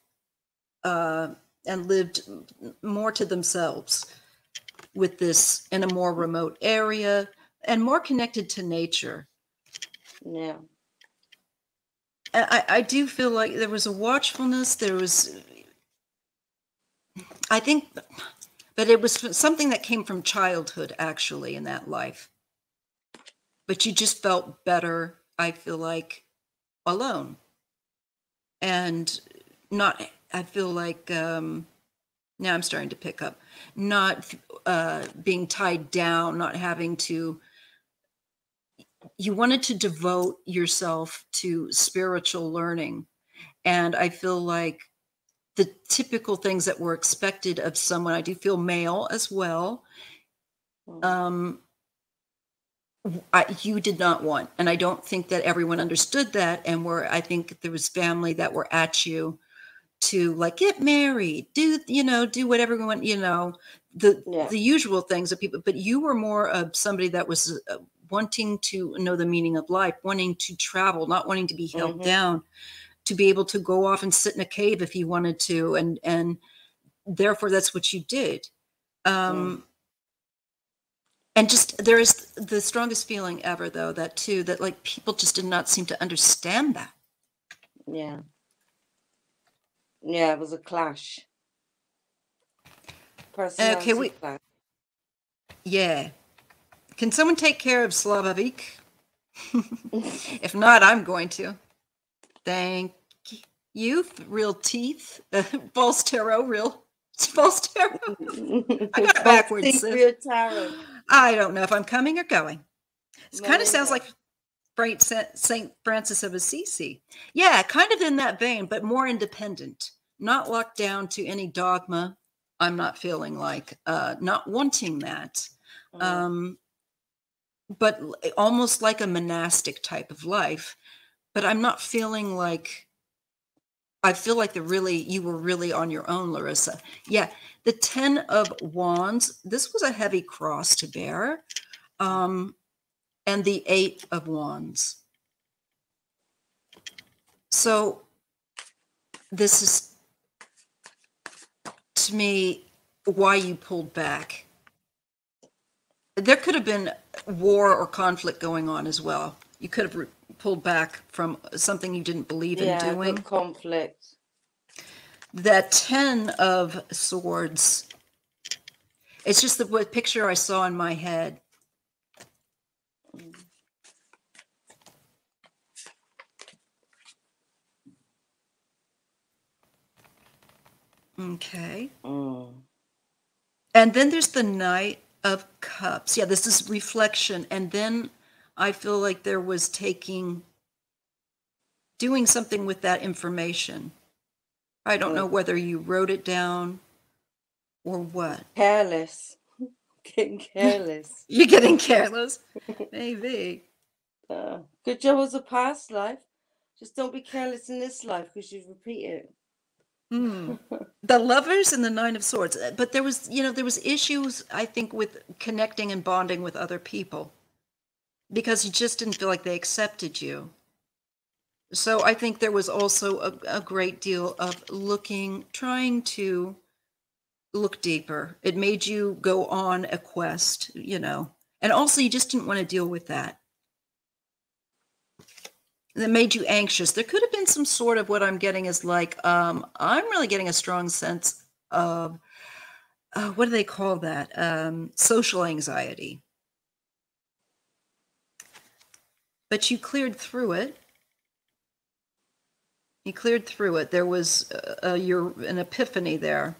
and lived more to themselves with this in a more remote area and more connected to nature. Yeah. I do feel like there was a watchfulness. There was, I think, but it was something that came from childhood, actually, in that life. But you just felt better, I feel like, alone. And not, I feel like, now I'm starting to pick up, not being tied down, not having to, you wanted to devote yourself to spiritual learning. And I feel like the typical things that were expected of someone, I do feel male as well, you did not want. And I don't think that everyone understood that. And I think there was family that were at you to like, get married, do whatever you want, the usual things that people, but you were more of somebody that was wanting to know the meaning of life, wanting to travel, not wanting to be held down, to be able to go off and sit in a cave if you wanted to. And therefore that's what you did. And just, there is the strongest feeling ever though, that like people just did not seem to understand that. Yeah. Yeah, it was a clash. Personality clash. Yeah. Can someone take care of Slavovik? If not, I'm going to. Thank you. Real teeth. False tarot. False tarot. I got it backwards. Real tarot. I don't know if I'm coming or going. It kind of sounds like Saint Francis of Assisi. Yeah, kind of in that vein, but more independent. Not locked down to any dogma. I'm not feeling like not wanting that. But almost like a monastic type of life. But I'm not feeling like, I feel like you were really on your own, Larissa. Yeah, the 10 of Wands, this was a heavy cross to bear. And the 8 of Wands. So this is, to me, why you pulled back. There could have been war or conflict going on as well. You could have pulled back from something you didn't believe in doing. Yeah, conflict. That 10 of Swords, it's just the picture I saw in my head. Okay. And then there's the Knight of Cups. Yeah, this is reflection. And then I feel like there was doing something with that information. I don't know whether you wrote it down or what. Careless. Getting careless. You're getting careless. Maybe. Good job as a past life. Just don't be careless in this life because you repeat it. The Lovers and the Nine of Swords. But there was issues, I think, with connecting and bonding with other people because you just didn't feel like they accepted you. So I think there was also a great deal of trying to look deeper. It made you go on a quest, and also you just didn't want to deal with that. That made you anxious. There could have been some sort of, what I'm getting is like, I'm really getting a strong sense of, what do they call that? Social anxiety. But you cleared through it. You cleared through it. There was an epiphany there.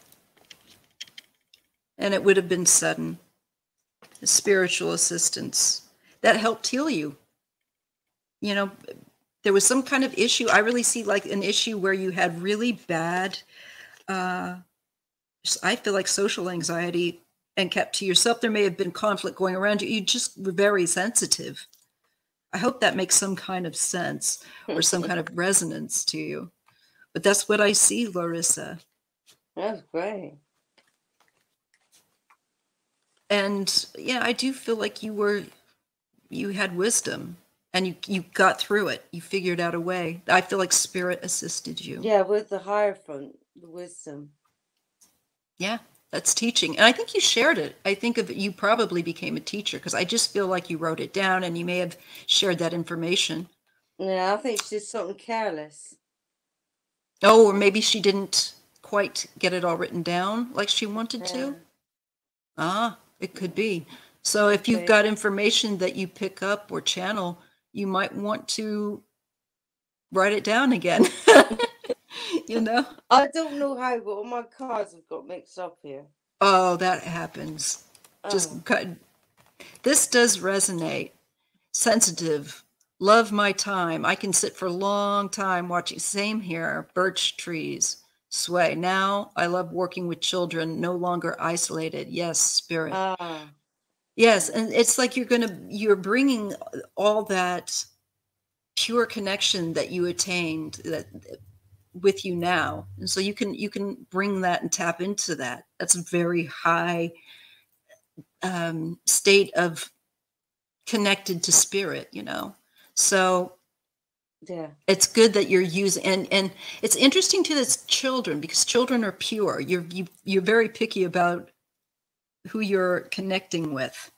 And it would have been sudden. Spiritual assistance. That helped heal you. There was some kind of issue. I really see like an issue where you had really bad, I feel like social anxiety and kept to yourself. There may have been conflict going around you. You just were very sensitive. I hope that makes some kind of sense or some kind of resonance to you. But that's what I see, Larissa. That's great. And yeah, I do feel like you had wisdom and you got through it. You figured out a way. I feel like spirit assisted you. Yeah, with the Hierophant, the wisdom. Yeah, that's teaching. And I think you shared it. I think you probably became a teacher because I just feel like you wrote it down and you may have shared that information. Yeah, I think she did something careless. Oh, or maybe she didn't quite get it all written down like she wanted to. It could be. So if you've got information that you pick up or channel, you might want to write it down again. I don't know how, but all my cards have got mixed up here. Oh, that happens. This does resonate. Sensitive. Love my time. I can sit for a long time watching. Same here. Birch trees sway. Now I love working with children, no longer isolated. Yes, spirit. Yes, and it's like you're bringing all that pure connection that you attained that with you now, and so you can bring that and tap into that. That's a very high state of connected to spirit, So yeah, it's good that you're using, and it's interesting too. That's children because children are pure. You're very picky about who you're connecting with.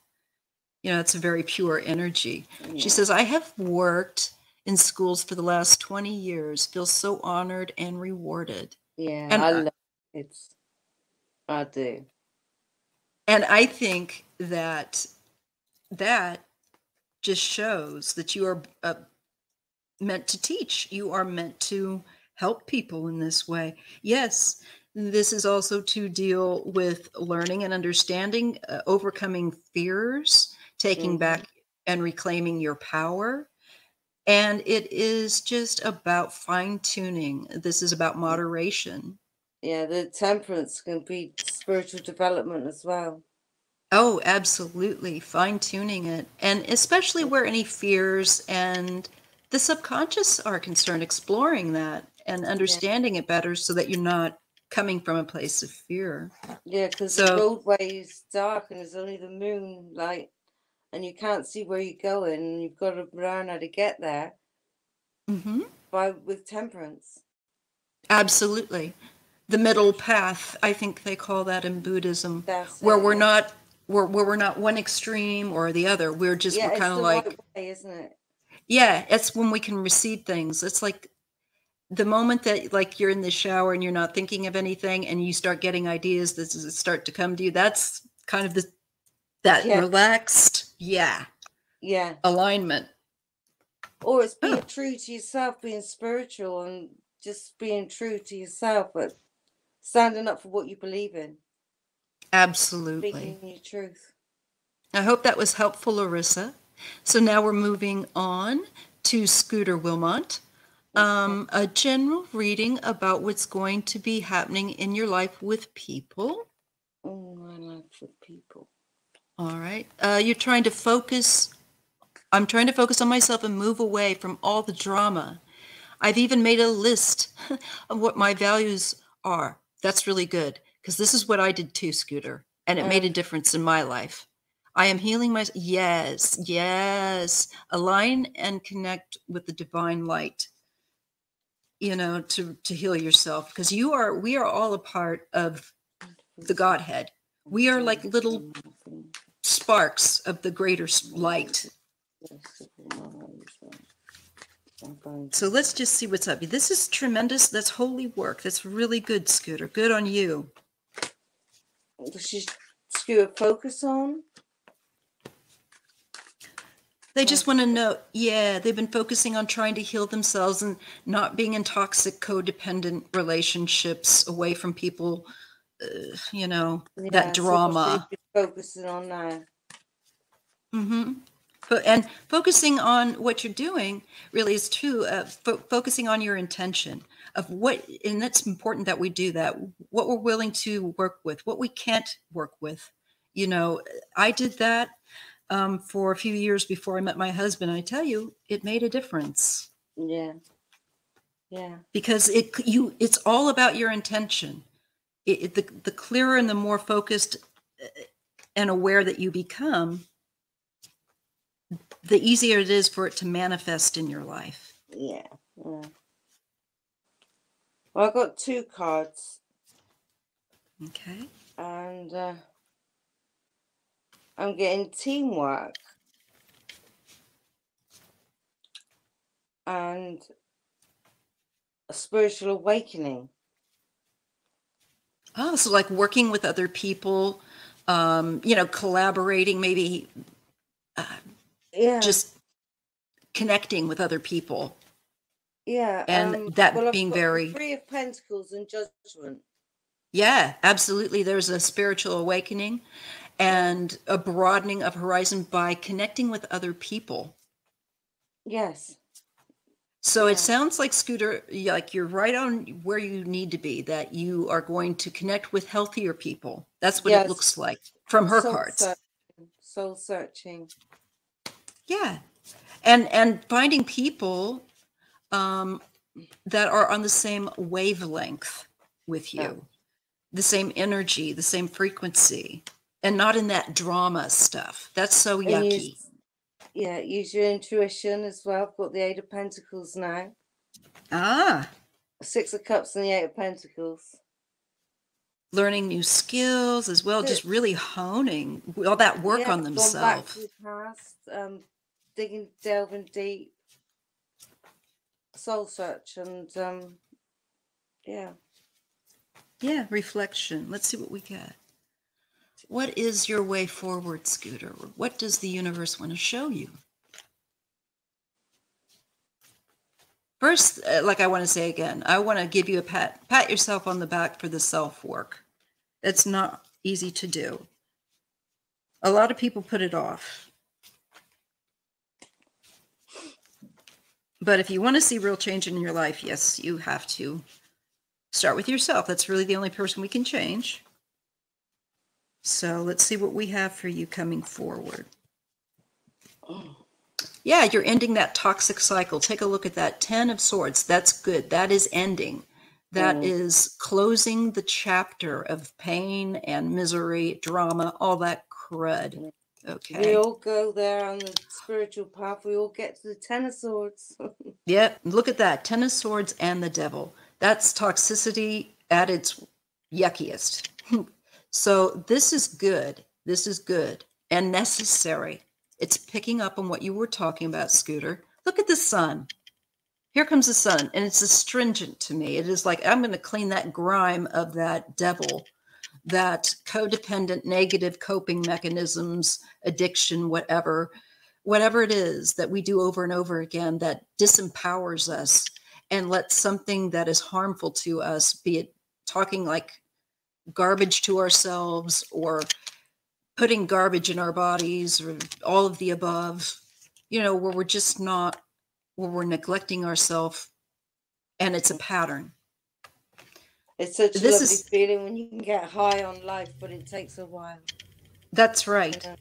It's a very pure energy. Yeah. She says, I have worked in schools for the last 20 years, feel so honored and rewarded. Yeah, and I love it. I do. And I think that just shows that you are meant to teach. You are meant to help people in this way. Yes, this is also to deal with learning and understanding, overcoming fears, taking back and reclaiming your power. And it is just about fine-tuning. This is about moderation. Yeah, the temperance can be spiritual development as well. Oh, absolutely. Fine-tuning it. And especially where any fears and the subconscious are concerned, exploring that and understanding it better so that you're not coming from a place of fear. Yeah, because the roadway is dark and there's only the moonlight and you can't see where you're going and you've got to learn how to get there with temperance. Absolutely. The middle path, I think they call that in Buddhism, where we're not one extreme or the other. We're kind of like, right way, isn't it? Yeah, it's when we can receive things. It's like the moment that like you're in the shower and you're not thinking of anything and you start getting ideas that start to come to you. That's kind of that relaxed, alignment. Or it's being true to yourself, being spiritual and just being true to yourself, but standing up for what you believe in. Absolutely. Speaking your truth. I hope that was helpful, Larissa. So now we're moving on to Scooter Wilmot. A general reading about what's going to be happening in your life with people. Oh, my life with people. All right. You're trying to focus. I'm trying to focus on myself and move away from all the drama. I've even made a list of what my values are. That's really good because this is what I did too, Scooter, and it made a difference in my life. I am healing myself. Yes, yes. Align and connect with the divine light, you know, to heal yourself, because we are all a part of the Godhead. We are like little sparks of the greater light. So let's just see what's up. This is tremendous. That's holy work. That's really good, Scooter. Good on you. Does Scooter focus on? They just want to know, yeah, they've been focusing on trying to heal themselves and not being in toxic, codependent relationships away from people, you know, that drama. So focusing on that. Mm-hmm. And focusing on what you're doing really is true. Focusing on your intention of what, and that's important that we do that, what we're willing to work with, what we can't work with. You know, I did that for a few years before I met my husband. I tell you, it made a difference. Yeah. Yeah. Because it's all about your intention. The clearer and the more focused and aware that you become, the easier it is for it to manifest in your life. Yeah. Yeah. Well, I got 2 cards. Okay. And I'm getting teamwork. And a spiritual awakening. Oh, so like working with other people, you know, collaborating, maybe just connecting with other people. Yeah. And that being very... 3 of Pentacles and Judgment. Yeah, absolutely. There's a spiritual awakening and a broadening of horizon by connecting with other people. Yes. So it sounds like, Scooter, like you're right on where you need to be, that you are going to connect with healthier people. That's what it looks like from her cards. Soul searching. Yeah. And finding people that are on the same wavelength with you, the same energy, the same frequency, and not in that drama stuff. That's so yucky. Use your intuition as well. I've got the 8 of Pentacles now. 6 of Cups and the 8 of Pentacles. Learning new skills as well, just really honing all that work on themselves. Back to the past, delving deep, soul search, and reflection. Let's see what we get. What is your way forward, Scooter? What does the universe want to show you? First, like I want to say again, I want to give you a pat yourself on the back for the self-work. That's not easy to do. A lot of people put it off. But if you want to see real change in your life, yes, you have to start with yourself. That's really the only person we can change. So let's see what we have for you coming forward. Yeah, you're ending that toxic cycle. Take a look at that 10 of Swords. That's good. That is ending. That is closing the chapter of pain and misery, drama, all that crud. Okay. We all go there on the spiritual path. We all get to the 10 of Swords. Yep. Look at that. 10 of Swords and the Devil. That's toxicity at its yuckiest. So this is good. This is good and necessary. It's picking up on what you were talking about, Scooter. Look at the sun. Here comes the sun, and it's astringent to me. It is like, I'm going to clean that grime of that devil, that codependent, negative coping mechanisms, addiction, whatever it is that we do over and over again that disempowers us and lets something that is harmful to us, be it talking like garbage to ourselves or putting garbage in our bodies or all of the above, you know, where we're just not, where we're neglecting ourselves, and it's a pattern. It's such a This lovely is, feeling when you can get high on life, but it takes a while. that's right. Yeah.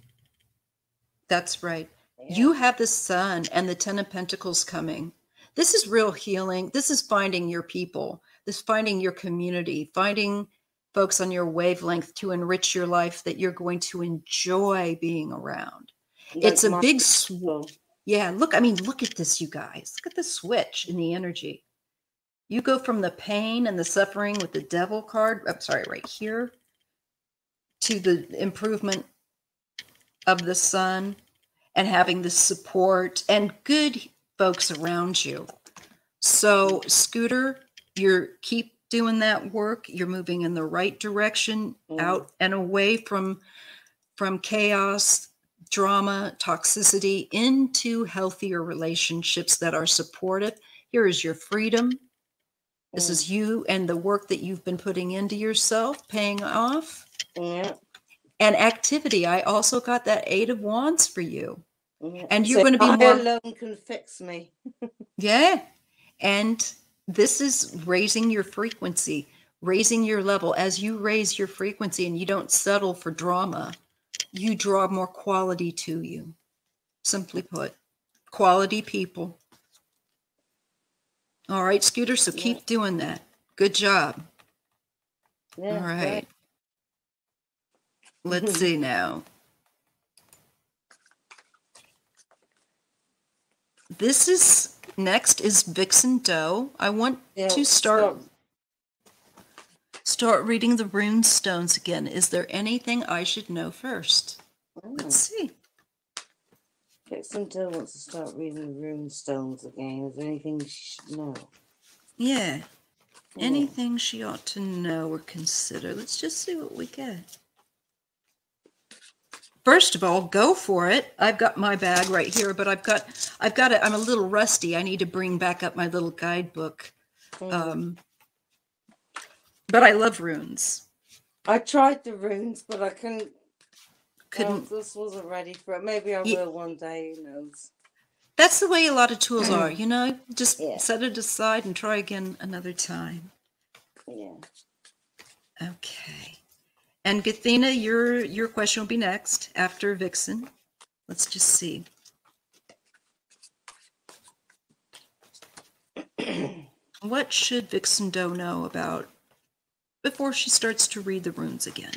That's right. Yeah. You have the Sun and the Ten of Pentacles coming. This is real healing. This is finding your people. This is finding your community, finding folks on your wavelength to enrich your life that you're going to enjoy being around. Like It's a my big, people. yeah, look, I mean, look at this, you guys. Look at the switch in the energy. You go from the pain and the suffering with the Devil card, I'm sorry, right here, to the improvement of the Sun and having the support and good folks around you. So, Scooter, you're keep doing that work. You're moving in the right direction, out and away from chaos, drama, toxicity, into healthier relationships that are supportive. Here is your freedom. This is you and the work that you've been putting into yourself, paying off. Yeah. And activity. I also got that 8 of Wands for you. Yeah. And you're So going to be I more alone can fix me. Yeah. And this is raising your frequency, raising your level. As you raise your frequency and you don't settle for drama, you draw more quality to you. Simply put, quality people. All right, Scooter, so keep doing that. Good job. Yeah, all right. Let's see now. This is, next is Vixen Doe. I want to start reading the rune stones again. Is there anything I should know first? Let's see. Vixen Doe wants to start reading the rune stones again. Is there anything she should know? Yeah. Anything she ought to know or consider. Let's just see what we get. First of all, go for it. I've got my bag right here, but I've got it. I'm a little rusty. I need to bring back up my little guidebook. But I love runes. I tried the runes, but I couldn't. This wasn't ready for it. Maybe I will one day. Who knows? That's the way a lot of tools are, you know. Just set it aside and try again another time. Yeah. Okay. And Gathena, your question will be next after Vixen. Let's just see. What should Vixen Doe know about before she starts to read the runes again?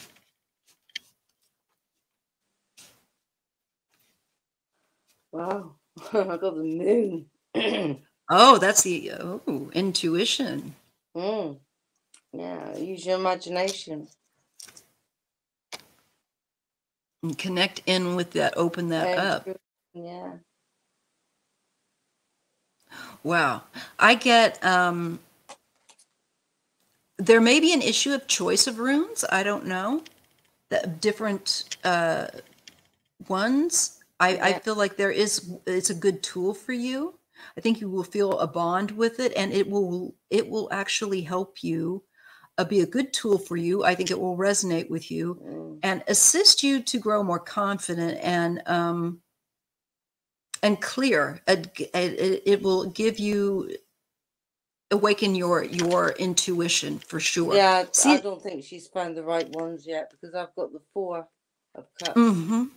Wow, I got the moon. Oh, that's the intuition. Yeah, use your imagination. And connect in with that, open that up. Yeah. Wow. I get, there may be an issue of choice of runes. I don't know. The different ones. I feel like it's a good tool for you. I think you will feel a bond with it, and it will actually help you, be a good tool for you. I think it will resonate with you and assist you to grow more confident and clear. It will give you, awaken your intuition for sure. Yeah, I don't think she's found the right ones yet because I've got the 4 of Cups.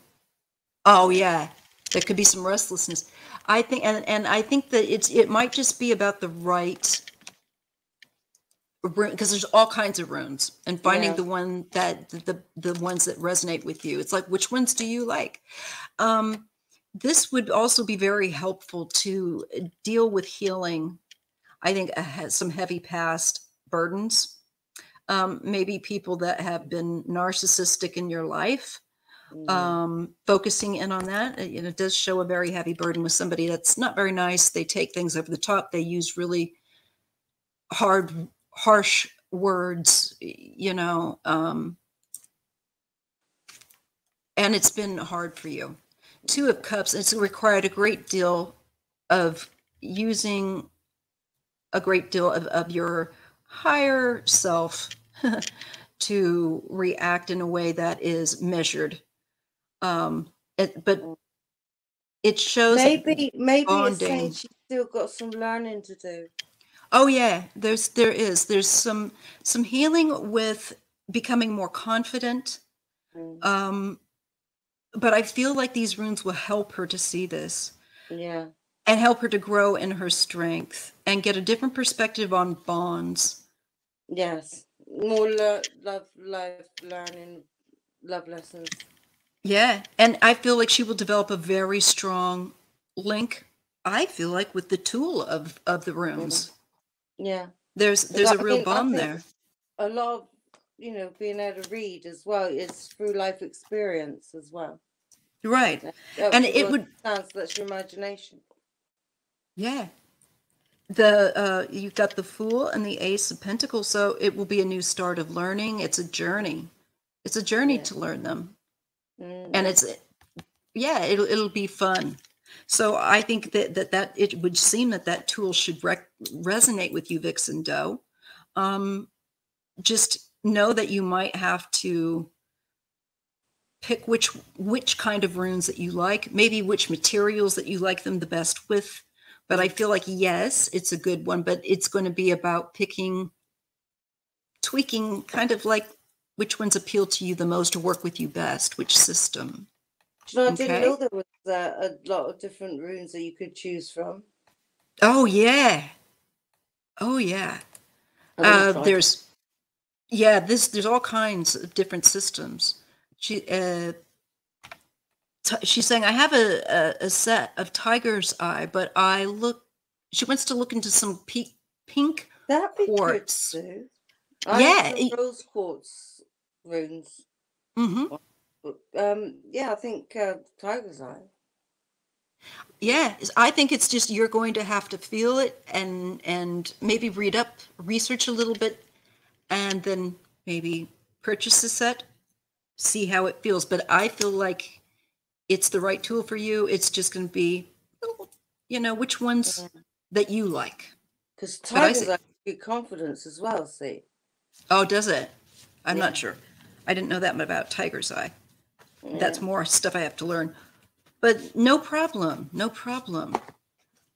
Oh yeah, there could be some restlessness. I think, and I think that it might just be about the right rune, because there's all kinds of runes, and finding the one that the ones that resonate with you. It's like, which ones do you like? This would also be very helpful to deal with healing. I think has some heavy past burdens. Maybe people that have been narcissistic in your life. Focusing in on that, it does show a very heavy burden with somebody that's not very nice. They take things over the top. They use really harsh words, and it's been hard for you. 2 of Cups, it's required a great deal of using a great deal of your higher self to react in a way that is measured. But it shows Maybe it's saying bonding. she's still got some learning to do. Oh yeah, there's some healing with becoming more confident. But I feel like these runes will help her to see this. Yeah. And help her to grow in her strength and get a different perspective on bonds. Yes. More love, life, learning, love lessons. Yeah. And I feel like she will develop a very strong link, I feel like, with the tool of the runes. Yeah. There's a real bond there. A lot of, being able to read as well is through life experience as well. Right. And it would sounds that's your imagination. Yeah. You've got the Fool and the Ace of Pentacles, so it will be a new start of learning. It's a journey. It's a journey to learn them. And it'll be fun. So I think that it would seem that tool should resonate with you, Vixen Doe. Just know that you might have to pick which kind of runes that you like, maybe which materials that you like them the best with. But I feel like, yes, it's a good one, but it's going to be about tweaking kind of like which ones appeal to you the most or work with you best, which system. I didn't know there was a lot of different runes that you could choose from. Oh, yeah. Oh, yeah. There's all kinds of different systems. She's saying, I have a set of tiger's eye, but she wants to look into some pink quartz. Rose quartz runes. Yeah, I think tiger's eye. Yeah, I think it's just you're going to have to feel it and maybe research a little bit, and then maybe purchase a set, see how it feels. But I feel like it's the right tool for you. It's just going to be, which ones that you like. Because tiger's eye gives confidence as well, see? Oh, does it? I'm not sure. I didn't know that about tiger's eye. Yeah. That's more stuff I have to learn. But no problem. No problem.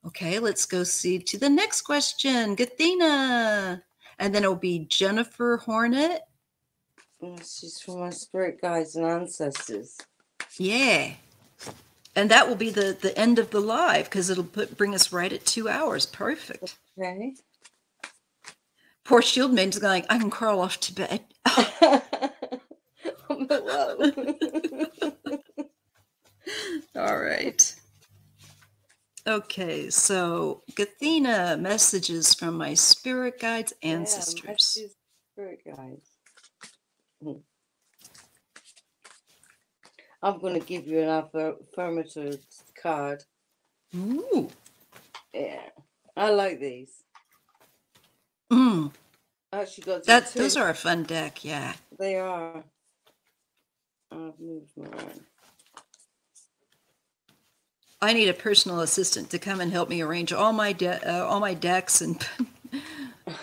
Okay, let's go see to the next question. Gathena. And then it'll be Jennifer Hornet. She's from my spirit guides and ancestors. Yeah. And that will be the end of the live because it'll bring us right at 2 hours. Perfect. Okay. Poor Shield Maiden's going, I can crawl off to bed. Whoa. All right. Okay, so Gathena, messages from my spirit guides, ancestors. Yeah, spirit guides. I'm going to give you an affirmative card. Ooh. Yeah, I like these. I actually got those are a fun deck, yeah. They are. I've moved my arm. I need a personal assistant to come and help me arrange all my decks and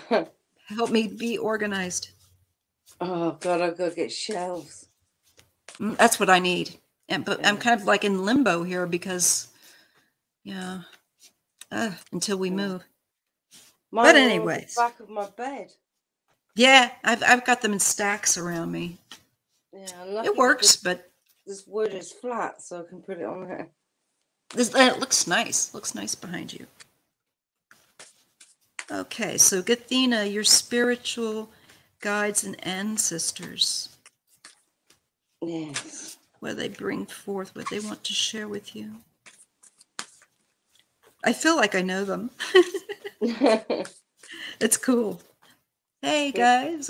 help me be organized. Oh God, I've got to get shelves. That's what I need, but I'm kind of like in limbo here because, until we move. But anyways, the back of my bed. Yeah, I've got them in stacks around me. Yeah, it works, but this wood is flat, so I can put it on there. It looks nice. Looks nice behind you. Okay, so Gathena, your spiritual guides and ancestors. Yes. What they bring forth, what they want to share with you. I feel like I know them. It's cool. Hey, guys.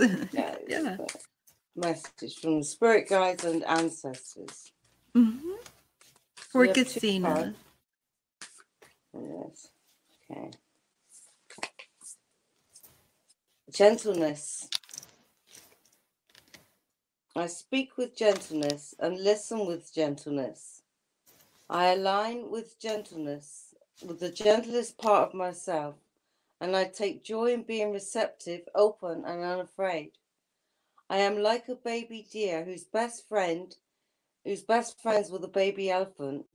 Yeah. Message from the spirit guides and ancestors. For Gathena. Yes. Okay. Gentleness. I speak with gentleness and listen with gentleness. I align with gentleness, with the gentlest part of myself, and I take joy in being receptive, open, and unafraid. I am like a baby deer whose best friend who's best friends with a baby elephant.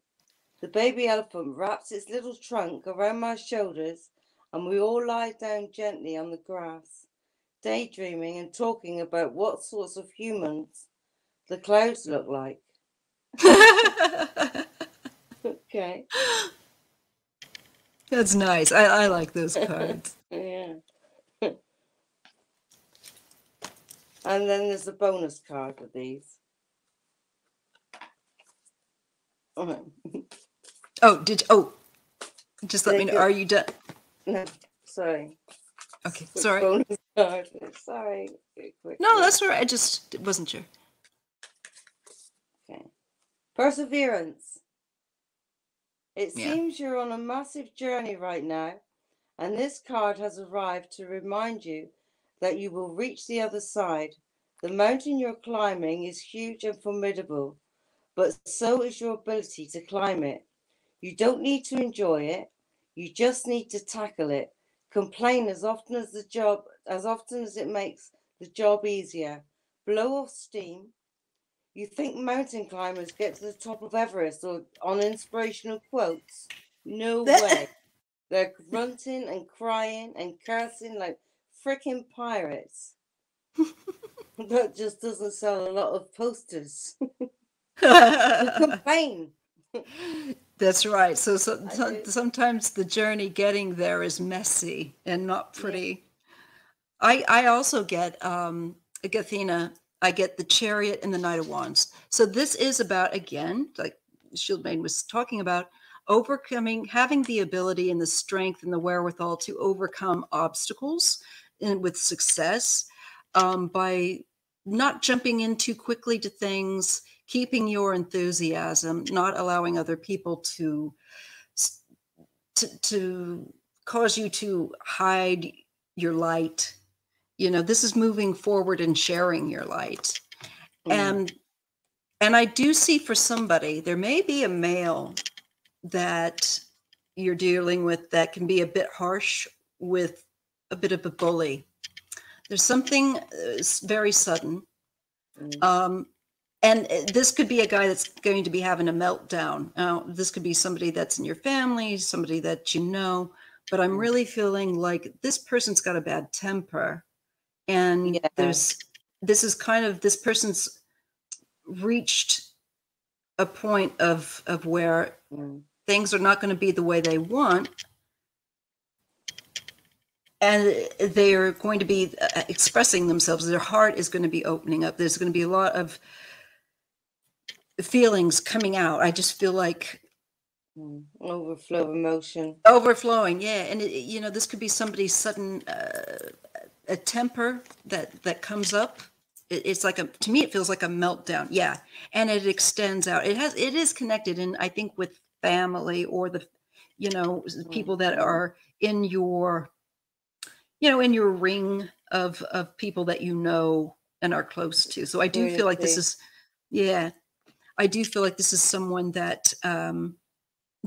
The baby elephant wraps its little trunk around my shoulders, and we all lie down gently on the grass, daydreaming and talking about what sorts of humans the clouds look like. Okay. That's nice. I like those cards. Yeah. And then there's a bonus card with these. Just let me know. Are you done? No, sorry. Okay, sorry. Bonus card. Sorry. No, that's all right. I just wasn't sure. Okay. Perseverance. It seems you're on a massive journey right now, and this card has arrived to remind you that you will reach the other side. The mountain you're climbing is huge and formidable, but so is your ability to climb it. You don't need to enjoy it. You just need to tackle it. Complain as often as it makes the job easier. Blow off steam. You think mountain climbers get to the top of Everest or on inspirational quotes? No way. They're grunting and crying and cursing like freaking pirates. That just doesn't sell a lot of posters. Complain. That's right. So sometimes the journey getting there is messy and not pretty. Yeah. I also get Gathena. I get the Chariot and the Knight of Wands. So this is about, again, like Shield Maiden was talking about, overcoming, having the ability and the strength and the wherewithal to overcome obstacles and with success, by not jumping in too quickly to things, keeping your enthusiasm, not allowing other people to cause you to hide your light. This is moving forward and sharing your light. And I do see for somebody, there may be a male that you're dealing with that can be a bit harsh, with a bit of a bully. There's something very sudden. And this could be a guy that's going to be having a meltdown. Now, this could be somebody that's in your family, somebody that you know, but I'm really feeling like this person's got a bad temper. And this person's reached a point of where things are not going to be the way they want. And they are going to be expressing themselves. Their heart is going to be opening up. There's going to be a lot of feelings coming out. I just feel like overflowing. Yeah. And this could be somebody's sudden a temper that comes up. It's like to me it feels like a meltdown. Yeah. And it extends out. It is connected, and I think with family or the people that are in your ring of people that and are close to. So I do feel like this is I do feel like this is someone that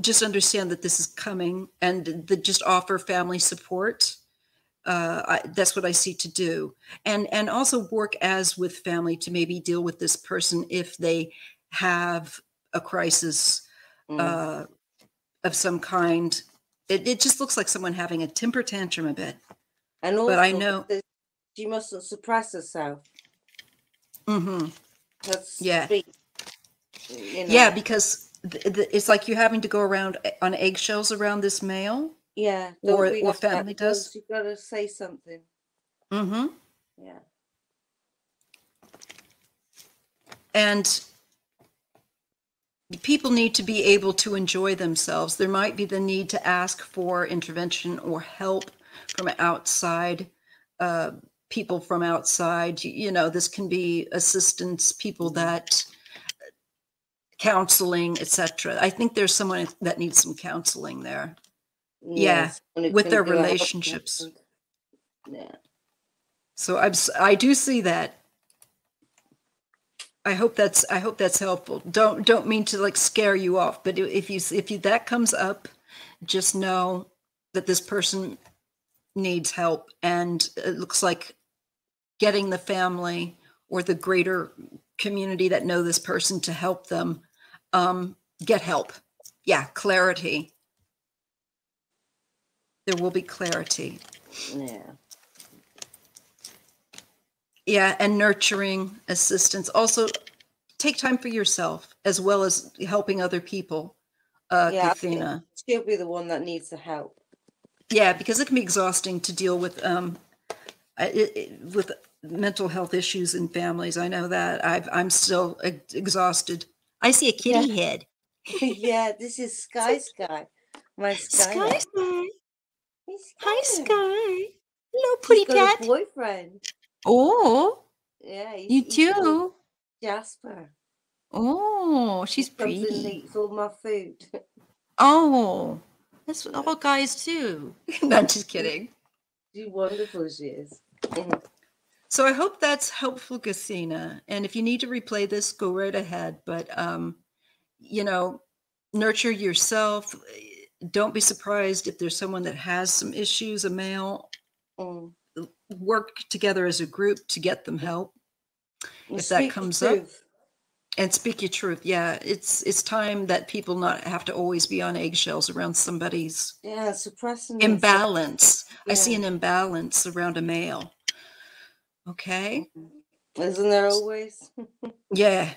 just understand that this is coming, and that just offer family support. That's what I see to do, and also work as with family to maybe deal with this person if they have a crisis of some kind. It just looks like someone having a temper tantrum a bit. And also, but I know she mustn't suppress herself. Yeah. Yeah, because it's like you're having to go around on eggshells around this male. Yeah. Or family does. You got to say something. Yeah. And people need to be able to enjoy themselves. There might be the need to ask for intervention or help from outside, people from outside. This can be assistance, people that counseling, etc. I think there's someone that needs some counseling there. Yes, with their relationships. Yeah. So I do see that. I hope that's helpful. Don't mean to like scare you off, but if you that comes up, just know that this person needs help, and it looks like getting the family or the greater community that know this person to help them get help. Yeah, clarity. There will be clarity. Yeah. Yeah, and nurturing assistance. Also, take time for yourself as well as helping other people, Yeah, I think Kathina. she'll be the one that needs the help. Yeah, because it can be exhausting to deal with with mental health issues in families. I know that. I'm still exhausted. I see a Yeah. kitty head. Yeah, this is Sky. My Sky, Skylar. Sky. He's Hi, Skylar. Sky. Hello, She's pretty got a cat. boyfriend. Oh, Yeah, you he's called too. Jasper. Oh, He she's comes and pretty. eats all my food. Oh, that's Yeah. all guys too. No, I'm just kidding. She's wonderful, she is. So I hope that's helpful, Cassina. And if you need to replay this, go right ahead. But you know, nurture yourself. Don't be surprised if there's someone that has some issues, a male. Mm. Work together as a group to get them help And if that speak comes the up. truth. And speak your truth. Yeah, it's time that people not have to always be on eggshells around somebody's Yeah, suppressing themselves. imbalance. I see Yeah. an imbalance around a male. Okay. Isn't there always? Yeah.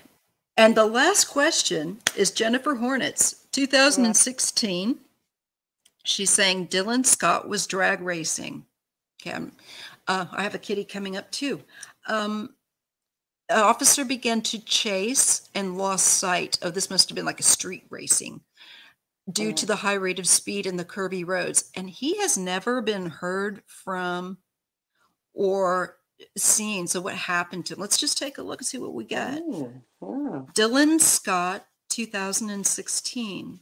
And the last question is Jennifer Hornets, 2016. She's saying Dylan Scott was drag racing. Okay. I have a kitty coming up too. An officer began to chase and lost sight of, this must have been like a street racing, due to the high rate of speed in the curvy roads. And he has never been heard from or seen. So what happened to him? Let's just take a look and see what we got. Wow. Dylan Scott, 2016.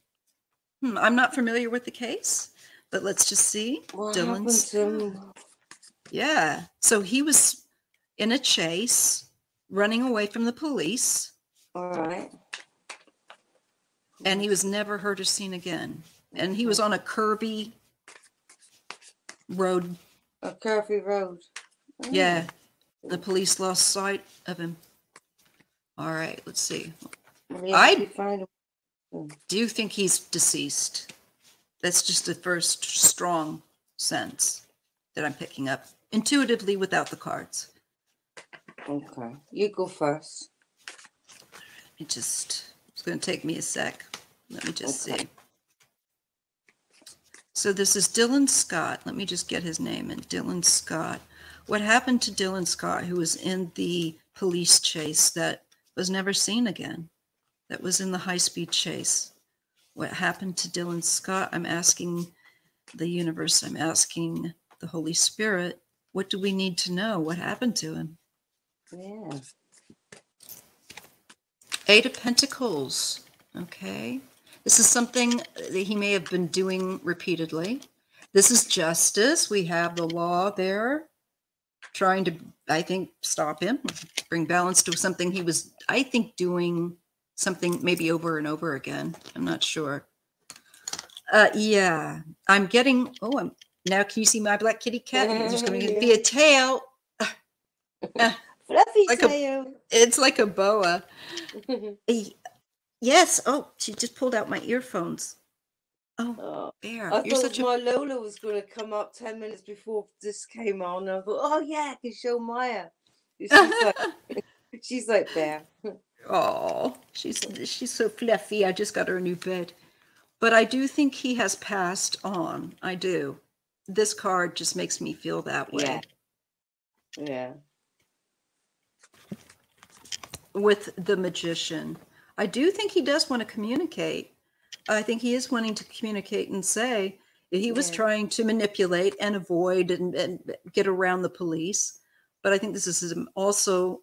I'm not familiar with the case, but let's just see. What Dylan happened to him? Yeah. So he was in a chase, running away from the police. All right. And he was never heard or seen again. And he was on a curvy road. A curvy road. Oh. Yeah. The police lost sight of him. All right, let's see. I do think he's deceased. That's just the first strong sense that I'm picking up intuitively without the cards. Okay, you go first. It's going to take me a sec. Let me just see. So this is Dylan Scott. Let me just get his name in. Dylan Scott. What happened to Dylan Scott, who was in the police chase that was never seen again? That was in the high-speed chase. What happened to Dylan Scott? I'm asking the universe. I'm asking the Holy Spirit. What do we need to know? What happened to him? Yeah. Eight of Pentacles. Okay. This is something that he may have been doing repeatedly. This is justice. We have the law there trying to, I think, stop him, bring balance to something he was, I think, doing something maybe over and over again. I'm not sure. Yeah, I'm getting, now can you see my black kitty cat? There's going to be a tail. Fluffy tail. It's like a boa. Yes. Oh, she just pulled out my earphones. Oh, Bear. I thought my Lola was going to come up 10 minutes before this came on. I thought, oh, yeah, I can show Maija. She's like Bear. Oh, she's so fluffy. I just got her a new bed. But I do think he has passed on. I do. This card just makes me feel that way. Yeah. With the Magician. I do think he does want to communicate. I think he is wanting to communicate and say he was trying to manipulate and avoid and get around the police. But I think this is also,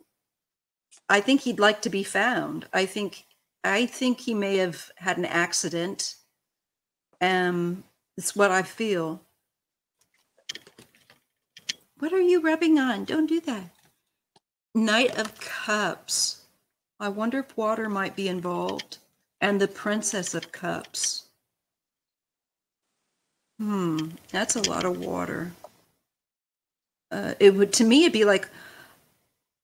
I think he'd like to be found. I think he may have had an accident. It's what I feel. What are you rubbing on? Don't do that. Knight of Cups. I wonder if water might be involved. And the Princess of Cups. That's a lot of water. It would, to me, it'd be like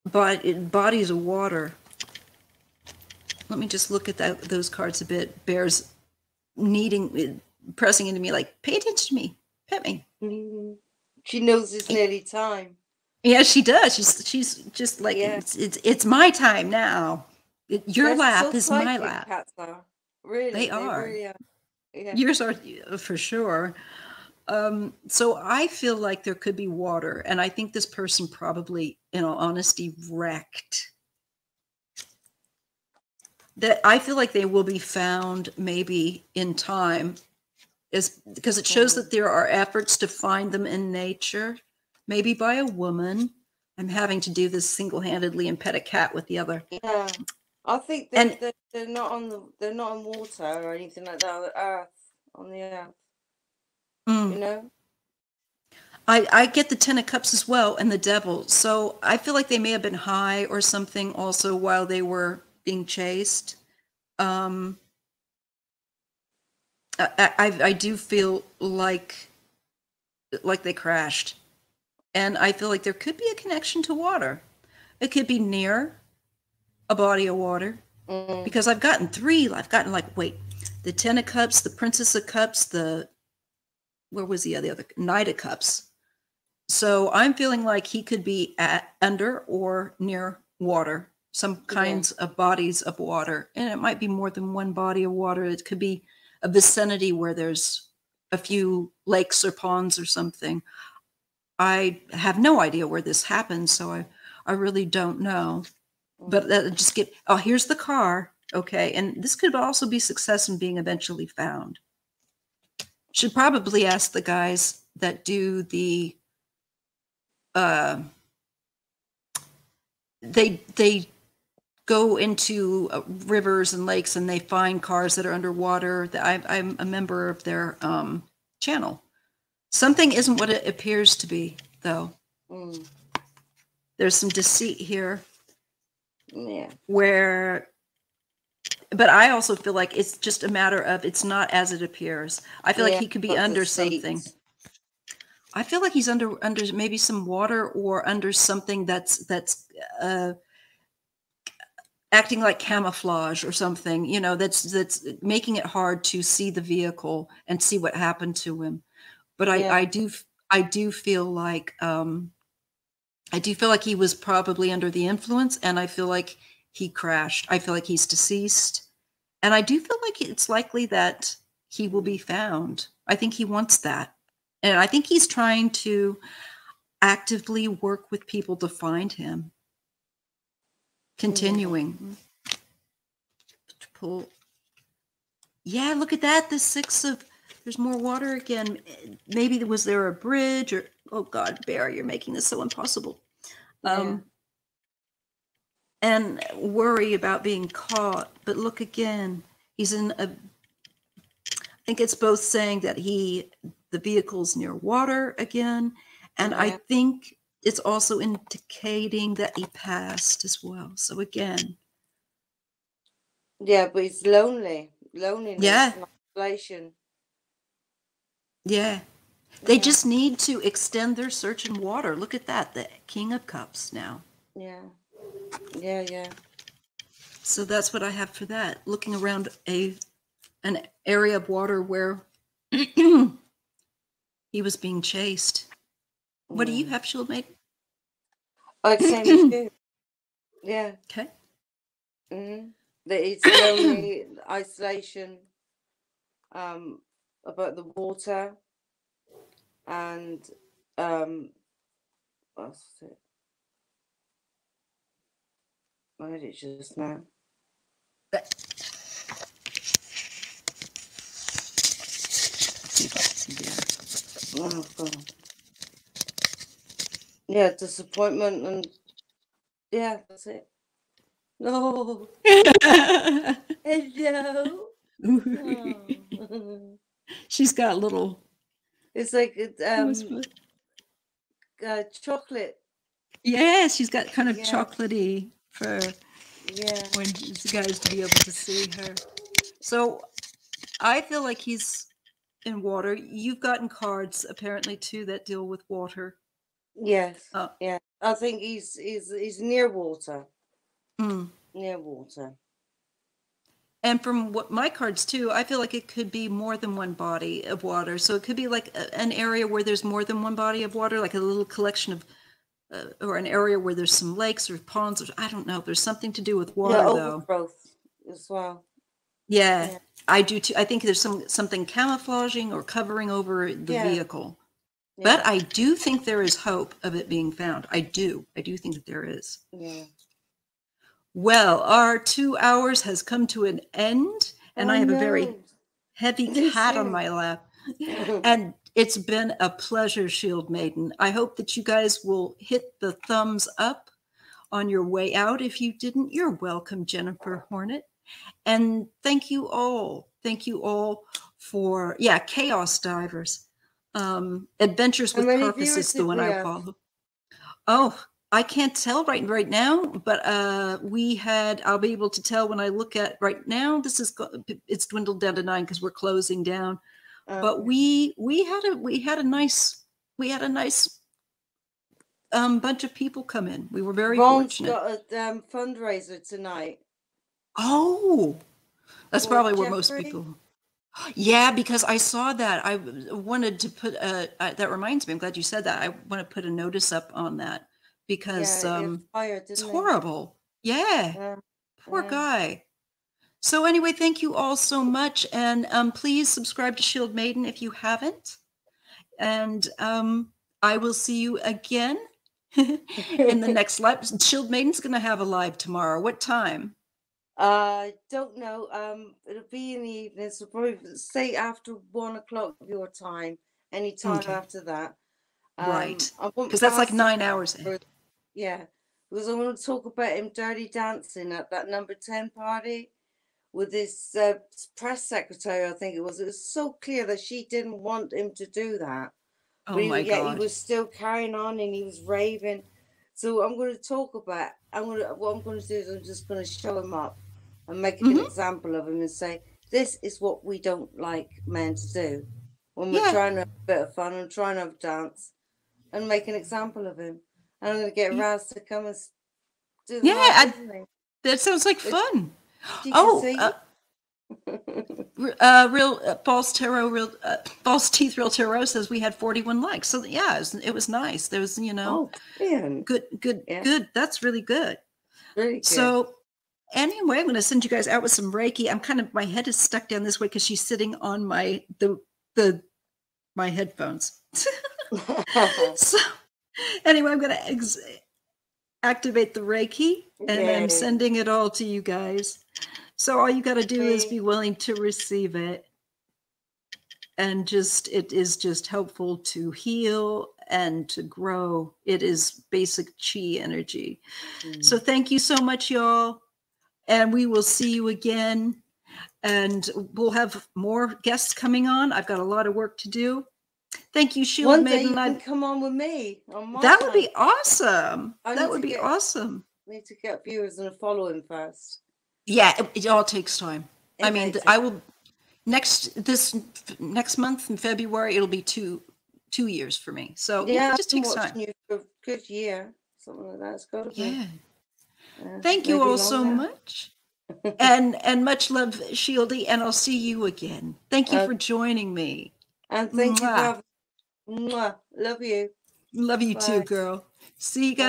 bodies of water. let me just look at those cards a bit. Bears pressing into me like, pay attention to me, pet me. She knows it's nearly time. Yeah, she does. She's just like, Yeah. it's my time now. Your lap is my lap. Cats are. Really, They are. Really are. Yeah. Yours are for sure. So I feel like there could be water, and I think this person probably, in all honesty, wrecked. That I feel like they will be found maybe in time, because it shows that there are efforts to find them in nature, maybe by a woman. I'm having to do this single-handedly and pet a cat with the other. Yeah, I think they're not on water or anything like that. On the earth. You know. I get the 10 of Cups as well, and the Devil. So I feel like they may have been high or something also while they were being chased. I do feel like they crashed, and I feel like there could be a connection to water. It could be near a body of water, because I've gotten 3. I've gotten the 10 of Cups, the Princess of Cups, where was the other Knight of Cups. So I'm feeling like he could be under or near water, some kinds of bodies of water. And it might be more than one body of water. It could be a vicinity where there's a few lakes or ponds or something. I have no idea where this happens, so I really don't know. But here's the car. Okay. And this could also be success in being eventually found. Should probably ask the guys that do the they go into rivers and lakes, and they find cars that are underwater. I'm a member of their channel. Something isn't what it appears to be, though. There's some deceit here. Yeah. But I also feel like it's just a matter of it's not as it appears. I feel like he could be under something. I feel like he's under maybe some water, or under something that's acting like camouflage or something, that's making it hard to see the vehicle and see what happened to him. But I do feel like he was probably under the influence, and I feel like he crashed. I feel like he's deceased, and I do feel like it's likely that he will be found. I think he wants that. And I think he's trying to actively work with people to find him. Continuing. Pull. Yeah, look at that. There's more water again. Maybe was there a bridge, or, oh God, Bear, you're making this so impossible. And worry about being caught. But look again. He's in I think it's both saying that the vehicle's near water again, and I think it's also indicating that he passed as well. So again, but he's loneliness, and isolation. They just need to extend their search in water. Look at that, the King of Cups now. So that's what I have for that. Looking around an area of water where he was being chased. What do you have, Shield Maiden? Same as you. Yeah. Okay. That it's lonely, isolation, about the water, and what's it? I heard it just now. Oh God. Yeah, disappointment, and that's it. No. Hello. Oh. She's got little. It's like chocolate. Yeah, she's got kind of chocolatey fur. Yeah. When the guys to be able to see her. So I feel like he's in water. You've gotten cards apparently too that deal with water. Yes. I think he's near water. Near water. And from what my cards too, I feel like it could be more than one body of water. So it could be like an area where there's more than one body of water, like a little collection of, or an area where there's some lakes or ponds, or I don't know. There's something to do with water, though. Overgrowth as well. Yeah, I do too. I think there's something camouflaging or covering over the vehicle. Yeah. But I do think there is hope of it being found. I do think that there is. Yeah. Well, our 2 hours has come to an end, and I have a very heavy cat on my lap. And it's been a pleasure, Shield Maiden. I hope that you guys will hit the thumbs up on your way out. If you didn't, you're welcome, Jennifer Hornet. And thank you all. Thank you all for, Chaos Divers. Adventures with Purpose is the one I follow. Oh, I can't tell right now, but I'll be able to tell when I look at right now. It's dwindled down to 9 because we're closing down. But we had a nice bunch of people come in. We were very fortunate. Ron's got a fundraiser tonight. Oh, that's probably where most people. Yeah, because I saw that. I wanted to put that reminds me. I'm glad you said that. I want to put a notice up on that because it's horrible. Yeah. Poor guy. So anyway, thank you all so much, and please subscribe to Shield Maiden if you haven't. And I will see you again in the next live. Shield Maiden's going to have a live tomorrow. What time? Don't know. It'll be in the evening, so probably say after 1 o'clock your time. Any time after that. Right. Because that's like 9 hours. Yeah. Because I want to talk about him dirty dancing at that number 10 party with this press secretary, I think it was. It was so clear that she didn't want him to do that. Oh my God. He was still carrying on and he was raving. So I'm going to talk about. What I'm going to do is I'm just going to show him up and make an example of him and say, this is what we don't like men to do when we're trying to have a bit of fun and trying to have a dance, and make an example of him. And I'm going to get Raz to come and do the that sounds like fun. Real False Tarot, False Teeth Real Tarot says we had 41 likes. So it was nice. There was, good. That's really good. Really good. So anyway, I'm going to send you guys out with some Reiki. My head is stuck down this way because she's sitting on my headphones. So anyway, I'm going to activate the Reiki, and I'm sending it all to you guys. So all you got to do is be willing to receive it, and it is just helpful to heal and to grow. It is basic chi energy. So thank you so much, y'all. And we will see you again. And we'll have more guests coming on. I've got a lot of work to do. Thank you, Shield Maiden. One day you can come on with me. That would be awesome. That would be awesome. I need to get viewers and follow him first. Yeah, it all takes time. I mean, I will next month in February. It'll be two years for me. So it just takes time. You for a good year, something like that. It's got to be. Yeah. Thank you all so much, and much love, Shieldy. And I'll see you again. Thank you for joining me. And thank you for love you. Love you too, girl. See you guys.